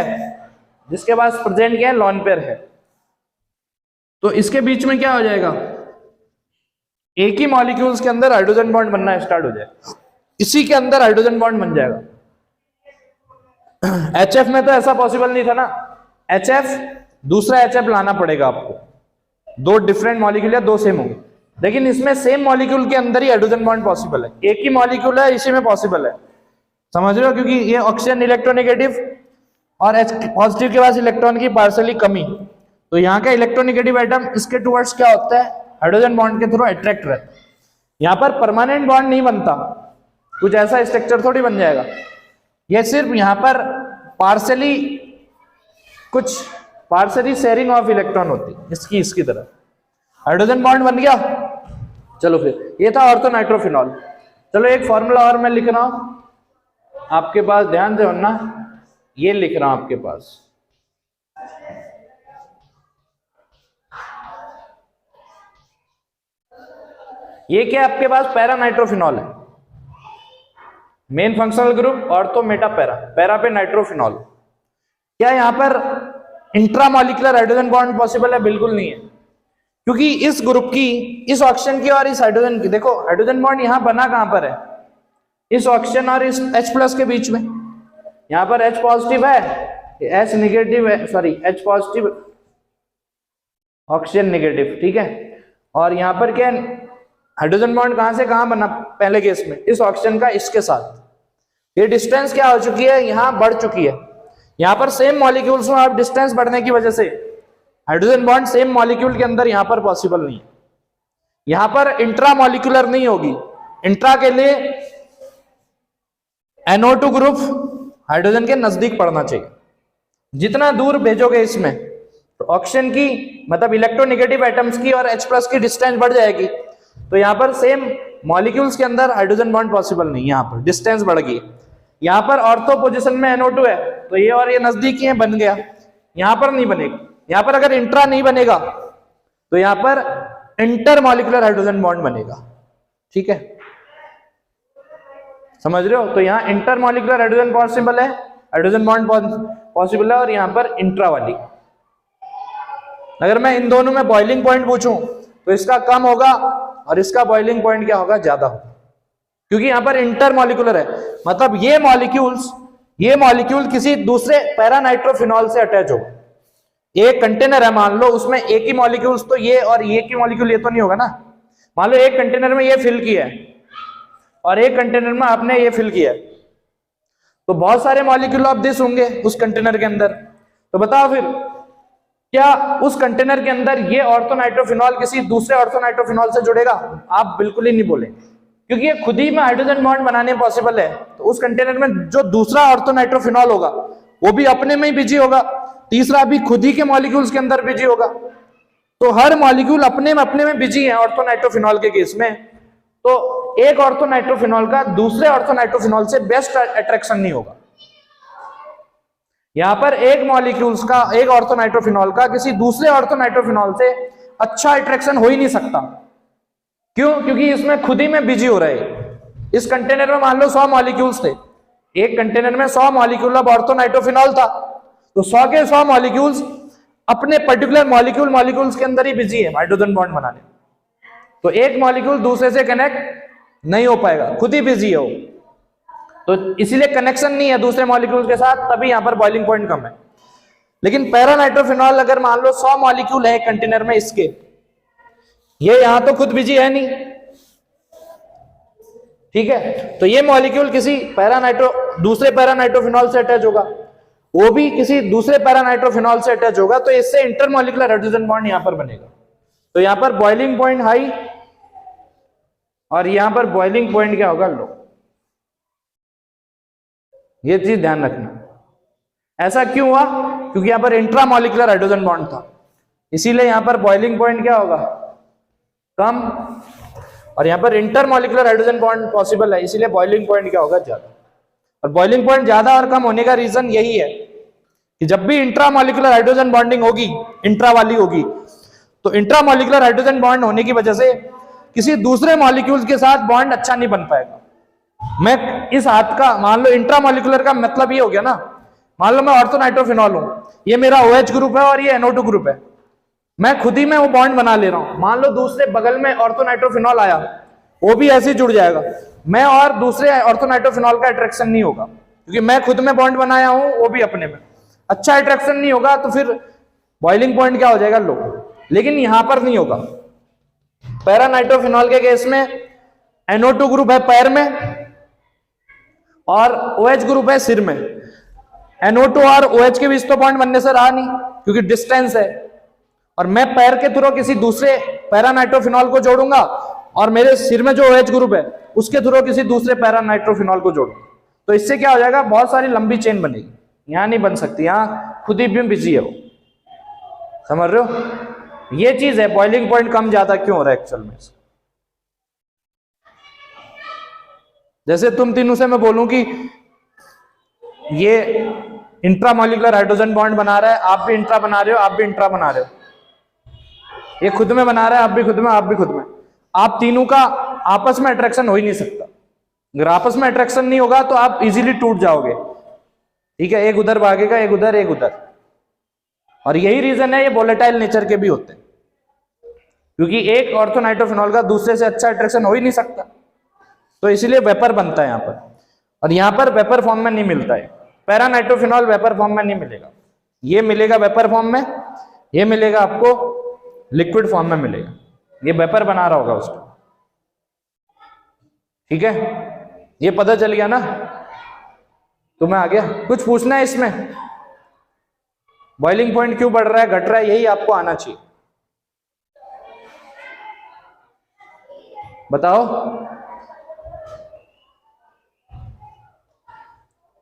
Speaker 1: जिसके पास प्रेजेंट क्या है? लॉन पेयर है। तो इसके बीच में क्या हो जाएगा? एक ही मॉलिक्यूल्स के अंदर हाइड्रोजन बॉन्ड बनना स्टार्ट हो जाएगा, इसी के अंदर हाइड्रोजन बॉन्ड बन जाएगा। HF में तो ऐसा पॉसिबल नहीं था ना, HF दूसरा HF लाना पड़ेगा आपको, 2 डिफरेंट मॉलिक्यूल या 2 सेम होंगे। लेकिन इसमें सेम मॉलिक्यूल के अंदर ही हाइड्रोजन बॉन्ड पॉसिबल है, एक ही मॉलिक्यूल है, इसी में पॉसिबल है, समझ रहे हो? क्योंकि ये ऑक्सीजन इलेक्ट्रोनेगेटिव और H पॉजिटिव के पास इलेक्ट्रॉन की पार्शियली कमी, तो यहाँ का इलेक्ट्रोनेगेटिव एटम इसके टुवर्ड्स क्या होता है? हाइड्रोजन बॉन्ड के थ्रू अट्रैक्ट रहता है। यहाँ पर परमानेंट बॉन्ड नहीं बनता, कुछ ऐसा स्ट्रक्चर थोड़ी बन जाएगा, ये सिर्फ यहाँ पर पार्शियली कुछ पार्शियली शेयरिंग ऑफ इलेक्ट्रॉन होती है इसकी इसकी तरह। हाइड्रोजन बॉन्ड बन गया, चलो फिर ये था ऑर्थो नाइट्रोफिनॉल। चलो एक फॉर्मूला और मैं लिख रहा हूं आपके पास, ध्यान से सुनना, ये लिख रहा हूं आपके पास। ये क्या आपके पास? पैरा नाइट्रोफिनॉल है, main functional group ortho Meta para, para पे नाइट्रोफिनॉल। क्या यहां पर इंट्रामॉलिक्यूलर हाइड्रोजन बॉन्ड पॉसिबल है? बिल्कुल नहीं है, क्योंकि इस ग्रुप की, इस ऑक्सीजन की और इस हाइड्रोजन की, देखो हाइड्रोजन बॉन्ड यहां बना कहां पर है? इस ऑक्सीजन और इस H+ के बीच में। यहां पर H पॉजिटिव है, H नेगेटिव है, sorry H positive, oxygen negative, ठीक है। और यहां पर क्या, हाइड्रोजन बॉन्ड कहां से कहां बना? पहले केस में इस ऑक्सीजन का इसके साथ। ये डिस्टेंस क्या हो चुकी है? यहां बढ़ चुकी है। यहां पर सेम मॉलिक्यूल्स में अब डिस्टेंस बढ़ने की वजह से हाइड्रोजन बॉन्ड सेम मॉलिक्यूल के अंदर यहां पर पॉसिबल नहीं है। यहां पर इंट्रा मॉलिक्यूलर नहीं होगी। इंट्रा के लिए NO2 ग्रुप हाइड्रोजन के नजदीक पड़ना चाहिए। जितना दूर भेजोगे इसमें, तो ऑक्सीजन की मतलब इलेक्ट्रोनेगेटिव एटम्स की और H+ की डिस्टेंस बढ़ जाएगी। तो यहां पर सेम मॉलिक्यूल्स के अंदर हाइड्रोजन बॉन्ड पॉसिबल नहीं, यहां पर डिस्टेंस बढ़ गई। यहां पर ऑर्थो पोजीशन में NO2 है, तो ये और ये नजदीक ही बन गया, यहां पर नहीं बनेगा। यहां पर अगर इंट्रा नहीं बनेगा तो यहां पर इंटर मॉलिक्यूलर हाइड्रोजन बॉन्ड बनेगा, ठीक है, समझ रहे हो? तो यहां इंटर मॉलिक्यूलर हाइड्रोजन पॉसिबल है, हाइड्रोजन बॉन्ड पॉसिबल है, और यहां पर इंट्रा वाली। अगर मैं इन दोनों में बॉइलिंग पॉइंट पूछूं तो इसका कम होगा और इसका बॉइलिंग पॉइंट क्या होगा? ज्यादा होगा, क्योंकि यहां पर इंटर मॉलिक्यूलर है, मतलब ये मॉलिक्यूल किसी दूसरे पैरा नाइट्रोफिनॉल से अटैच होगा। एक कंटेनर है मान लो, उसमें एक ही मॉलिक्यूल्स तो ये और एक ही मॉलिक्यूल ये तो नहीं होगा ना। मान लो एक कंटेनर में ये फिल किया है और एक कंटेनर में आपने ये फिल किया है, तो बहुत सारे मॉलिक्यूल ऑफ दिस होंगे उस कंटेनर के अंदर। तो बताओ फिर क्या उस कंटेनर के अंदर ये ऑर्थोनाइट्रोफिनॉल किसी दूसरे ऑर्थोनाइट्रोफिनॉल से जुड़ेगा? आप बिल्कुल ही नहीं बोले, क्योंकि ये खुद ही में हाइड्रोजन बॉन्ड बनाने पॉसिबल है। तो उस कंटेनर में जो दूसरा ऑर्थोनाइट्रोफिनॉल होगा वो भी अपने में ही बिजी होगा, तीसरा भी खुद ही के मॉलिक्यूल्स के अंदर बिजी होगा। तो हर मॉलिक्यूल अपने में बिजी है ऑर्थोनाइट्रोफिनॉल के केस में। तो एक ऑर्थोनाइट्रोफिनॉल का दूसरे ऑर्थोनाइट्रोफिनॉल से बेस्ट अट्रैक्शन नहीं होगा। यहां पर एक मॉलिक्यूल्स का, एक ऑर्थोनाइट्रोफिनॉल का किसी दूसरे ऑर्थोनाइट्रोफिनॉल से अच्छा अट्रैक्शन हो ही नहीं सकता। क्यों? क्योंकि इसमें खुद ही में बिजी हो रहे हैं। इस कंटेनर में मान लो 100 मॉलिक्यूल्स थे, एक कंटेनर में 100 मॉलिक्यूल ऑफ ऑर्थोनाइट्रोफिनॉल था, तो 100 के 100 मॉलिक्यूल्स अपने पर्टिकुलर मॉलिक्यूल्स के अंदर ही बिजी है हाइड्रोजन बॉन्ड बनाने। तो एक मॉलिक्यूल दूसरे से कनेक्ट नहीं हो पाएगा, खुद ही बिजी है वो, तो इसीलिए कनेक्शन नहीं है दूसरे मॉलिक्यूल के साथ, तभी यहां पर बॉइलिंग पॉइंट कम है। लेकिन पैरानाइट्रोफिनॉल अगर मान लो 100 मॉलिक्यूल है कंटेनर में इसके, ये यहां तो खुद बिजी है नहीं, ठीक है, तो ये मॉलिक्यूल किसी दूसरे पैरानाइट्रोफिनॉल से अटैच होगा, वो भी किसी दूसरे पैरानाइट्रोफिनॉल से अटैच होगा, तो इससे इंटरमॉलिक्यूलर हाइड्रोजन बॉन्ड यहां पर बनेगा। तो यहां पर बॉइलिंग पॉइंट हाई और यहां पर बॉइलिंग पॉइंट क्या होगा? लो। ये चीज ध्यान रखना। ऐसा क्यों हुआ? क्योंकि यहां पर इंट्रामॉलिक्यूलर हाइड्रोजन बॉन्ड था, इसीलिए यहां पर बॉइलिंग पॉइंट क्या होगा? कम। और यहां पर इंटरमॉलिक्यूलर हाइड्रोजन बॉन्ड पॉसिबल है, इसीलिए बॉइलिंग पॉइंट क्या होगा? ज्यादा। और बॉइलिंग पॉइंट ज्यादा और कम होने का रीजन यही है कि जब भी इंट्रामॉलिक्यूलर हाइड्रोजन बॉन्डिंग होगी, इंट्रा वाली होगी, तो इंट्रामॉलिक्यूलर हाइड्रोजन बॉन्ड होने की वजह से किसी दूसरे मॉलिक्यूल के साथ बॉन्ड अच्छा नहीं बन पाएगा। मैं इस हाथ का, मान लो इंट्रामॉलिक्यूलर का मतलब ये हो गया ना, मान लो मैं ऑर्थोनाइट्रोफिनॉल हूं, ये मेरा OH ग्रुप है और ये NO2 ग्रुप है, मैं खुद ही में वो बॉन्ड बना ले रहा हूं। मान लो दूसरे बगल में ऑर्थोनाइट्रोफिनॉल आया, वो भी ऐसे ही जुड़ जाएगा, मैं और दूसरे ऑर्थोनाइट्रोफिनॉल का अट्रैक्शन नहीं होगा, क्योंकि मैं खुद में बॉन्ड बनाया हूं, वो भी अपने में। अच्छा अट्रैक्शन नहीं होगा, तो फिर बॉइलिंग पॉइंट क्या हो जाएगा? लो। लेकिन यहां पर नहीं होगा। पैरानाइट्रोफिनॉल के केस में NO2 ग्रुप है पैर में और OH ग्रुप है सिर में। NO2 और OH के बीच तो बॉन्ड बनने से रहा नहीं, क्योंकि डिस्टेंस है, और मैं पैर के थ्रू किसी दूसरे पैरानाइट्रोफिनॉल को जोड़ूंगा और मेरे सिर में जो OH ग्रुप है उसके थ्रू किसी दूसरे पैरानाइट्रोफिनॉल को जोड़ूंगा, तो इससे क्या हो जाएगा? बहुत सारी लंबी चेन बनेगी। यहां नहीं बन सकती, यहां खुद ही भी बिजी है वो। समझ रहे हो? ये चीज है बॉइलिंग पॉइंट कम ज्यादा क्यों हो रहा है एक्चुअल में। जैसे तुम तीनों से मैं बोलूं कि ये इंट्रामॉलिक्यूलर हाइड्रोजन बॉन्ड बना रहा है, आप भी इंट्रा बना रहे हो, आप भी इंट्रा बना रहे हो, ये खुद में बना रहा है, आप भी खुद में, आप भी खुद में, आप तीनों का आपस में अट्रैक्शन हो ही नहीं सकता। अगर आपस में अट्रैक्शन नहीं होगा तो आप इजीली टूट जाओगे, ठीक है, एक उधर भागेगा, एक उधर, एक उधर। और यही रीजन है ये वोलेटाइल नेचर के भी होते हैं, क्योंकि एक ऑर्थोनाइट्रोफिनॉल का दूसरे से अच्छा अट्रैक्शन हो ही नहीं सकता, तो इसीलिए वेपर बनता है यहां पर। और यहां पर वेपर फॉर्म में नहीं मिलता है, पैरानाइट्रोफिनॉल वेपर फॉर्म में नहीं मिलेगा, ये मिलेगा वेपर फॉर्म में, ये मिलेगा आपको लिक्विड फॉर्म में मिलेगा, ये वेपर बना रहा होगा उसको, ठीक है, ये पता चल गया ना तुम्हें? आ गया? कुछ पूछना है इसमें? बॉइलिंग पॉइंट क्यों बढ़ रहा है, घट रहा है, यही आपको आना चाहिए। बताओ।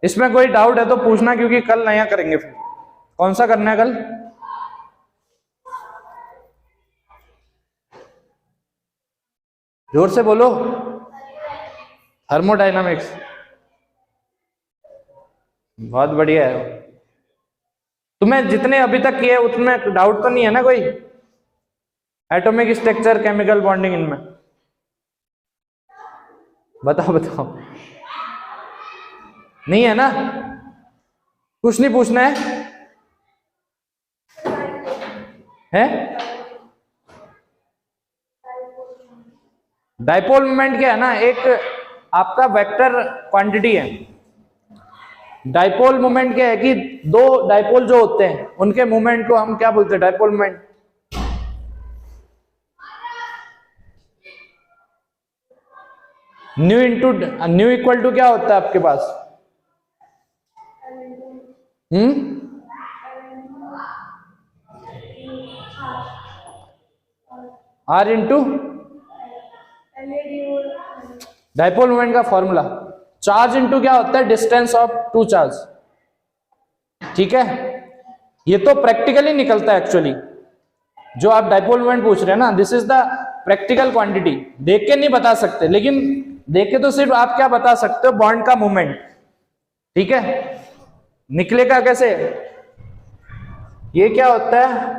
Speaker 1: इसमें कोई डाउट है तो पूछना, क्योंकि कल नया करेंगे। फिर कौन सा करना है कल? जोर से बोलो। थर्मोडायनामिक्स, बहुत बढ़िया है। तुम्हें जितने अभी तक किए उतने डाउट तो नहीं है ना कोई? एटॉमिक स्ट्रक्चर, केमिकल बॉन्डिंग, इनमें बताओ बताओ। नहीं है ना? कुछ नहीं पूछना है? डाइपोल मोमेंट क्या है ना, एक आपका वेक्टर क्वांटिटी है, डाइपोल मोमेंट क्या है कि दो डाइपोल जो होते हैं उनके मोमेंट को हम क्या बोलते हैं, dipole moment. Mu equal to क्या होता है आपके पास, आर इंटू डाइपोल मोमेंट का फॉर्मूला, चार्ज इंटू क्या होता है, डिस्टेंस ऑफ टू चार्ज। ठीक है, ये तो प्रैक्टिकली निकलता है एक्चुअली, जो आप डाइपोल मोमेंट पूछ रहे हैं ना, this is the practical quantity. देख के नहीं बता सकते, लेकिन देख के तो सिर्फ आप क्या बता सकते हो, बॉन्ड का मूवमेंट। ठीक है, निकलेगा कैसे, ये क्या होता है,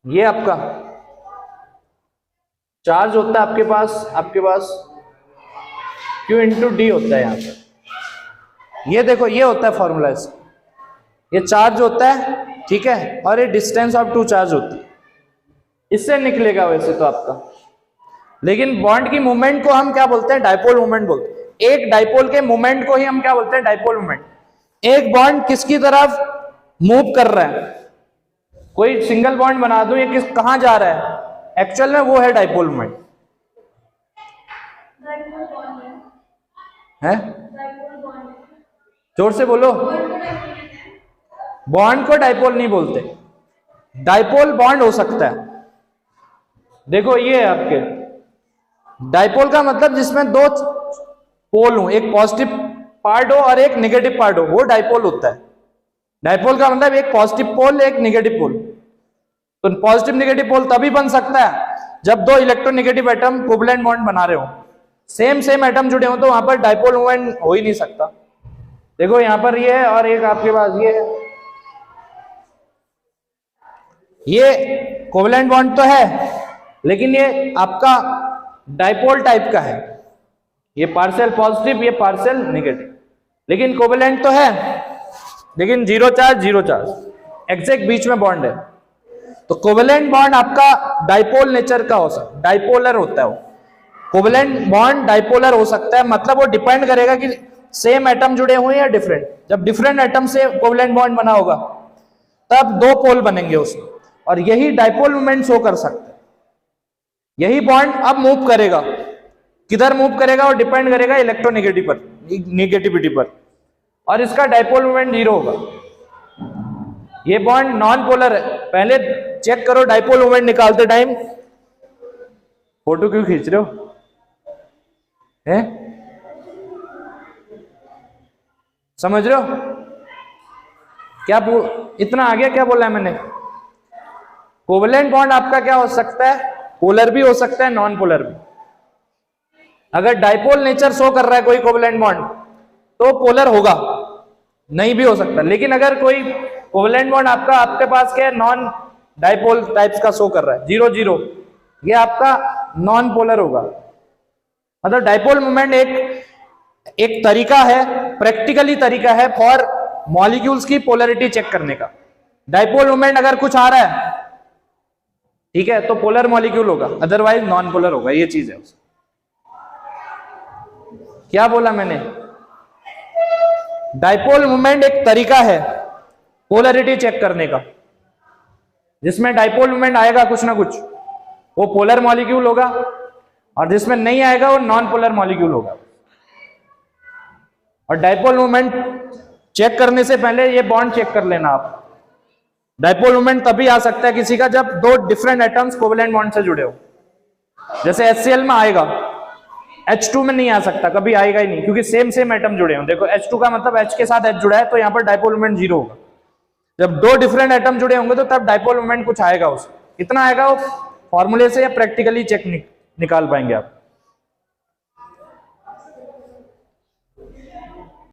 Speaker 1: ये आपका चार्ज होता है आपके पास Q इंटू डी होता है यहां पर। ये देखो, ये होता है फॉर्मूला इसका, ये चार्ज होता है, ठीक है, और ये डिस्टेंस ऑफ टू चार्ज होती है, इससे निकलेगा वैसे तो आपका। लेकिन बॉन्ड की मूवमेंट को हम क्या बोलते हैं, डाइपोल मूवमेंट बोलते हैं। एक डाइपोल के मूवमेंट को ही हम क्या बोलते हैं, डाइपोल मूवमेंट। एक बॉन्ड किसकी तरफ मूव कर रहा है, कोई सिंगल बॉन्ड बना दूं, ये कहां जा रहा है, एक्चुअल में वो है डाइपोल मूवमेंट है। जोर से बोलो, बॉन्ड को डाइपोल नहीं बोलते, डाइपोल बॉन्ड हो सकता है। देखो ये है आपके डाइपोल का मतलब जिसमें दो पोल हो, एक पॉजिटिव पार्ट हो और एक नेगेटिव पार्ट हो, वो डाइपोल होता है। डाइपोल का मतलब एक पॉजिटिव पोल एक नेगेटिव पोल। तो पॉजिटिव नेगेटिव पोल तभी बन सकता है जब दो इलेक्ट्रोनेगेटिव एटम कोवलेंट बॉन्ड बना रहे हो, सेम एटम जुड़े हो, तो वहां पर डाइपोल मूवमेंट हो ही नहीं सकता। देखो यहां पर ये है और एक आपके पास ये है, ये कोवलेंट बॉन्ड तो है, लेकिन ये आपका डाइपोल टाइप का है, ये पार्शियल पॉजिटिव ये पार्शियल नेगेटिव, लेकिन कोवलेंट तो है, लेकिन जीरो चार्ज एग्जैक्ट बीच में बॉन्ड है। तो कोवलेंट बॉन्ड आपका डाइपोल नेचर का हो सकता है, डाइपोलर होता है वो। कोवलेंट बॉन्ड डाइपोलर हो सकता है, मतलब वो डिपेंड करेगा कि सेम एटम जुड़े हुए या डिफरेंट। जब डिफरेंट एटम से कोवलेंट बॉन्ड बना होगा तब दो पोल बनेंगे उसमें, और यही डाइपोल मूवमेंट शो कर सकता है। यही बॉन्ड अब मूव करेगा, किधर मूव करेगा, और डिपेंड करेगा इलेक्ट्रोनेगेटिव पर, नेगेटिविटी पर, और इसका डाइपोल मूवमेंट जीरो होगा। ये बॉन्ड नॉन पोलर है, पहले चेक करो डाइपोल मूवमेंट निकालते टाइम। फोटो क्यों खींच रहे हो, हैं? समझ रहे हो क्या, इतना आगे क्या बोला है मैंने। कोवलेंट बॉन्ड आपका क्या हो सकता है, पोलर भी हो सकता है, नॉन पोलर भी। अगर डाइपोल नेचर शो कर रहा है कोई कोवलेंट बॉन्ड तो पोलर होगा, नहीं भी हो सकता। लेकिन अगर कोई कोवलेंट बॉन्ड आपके पास क्या है, नॉन डाइपोल टाइप्स का शो कर रहा है, 0 ये आपका नॉन पोलर होगा। मतलब डाइपोल मूवमेंट एक तरीका है, प्रैक्टिकली तरीका है फॉर मॉलिक्यूल्स की पोलरिटी चेक करने का। डाइपोल मूवमेंट अगर कुछ आ रहा है, ठीक है, तो पोलर मॉलिक्यूल होगा, अदरवाइज नॉन पोलर होगा, ये चीज है। क्या बोला मैंने, डाइपोल मूवमेंट एक तरीका है पोलरिटी चेक करने का, जिसमें डाइपोल मूवमेंट आएगा कुछ ना कुछ, वो पोलर मॉलिक्यूल होगा, और जिसमें नहीं आएगा वो नॉन पोलर मॉलिक्यूल होगा। और डाइपोल मूवमेंट चेक करने से पहले ये बॉन्ड चेक कर लेना आप। डाइपोल मूवमेंट तभी आ सकता है किसी का जब दो डिफरेंट एटम्स कोवलेंट बॉन्ड से जुड़े हो। जैसे HCl में आएगा, H2 में नहीं आ सकता, कभी आएगा ही नहीं, क्योंकि सेम एटम जुड़े हो। देखो H2 का मतलब H के साथ H जुड़ा है, तो यहाँ पर डाइपोल मूवमेंट 0 होगा। जब दो डिफरेंट एटम जुड़े होंगे तो तब डाइपोल मूवमेंट कुछ आएगा, उसमें कितना आएगा वो फॉर्मूले से या प्रैक्टिकली चेक निकाल पाएंगे आप।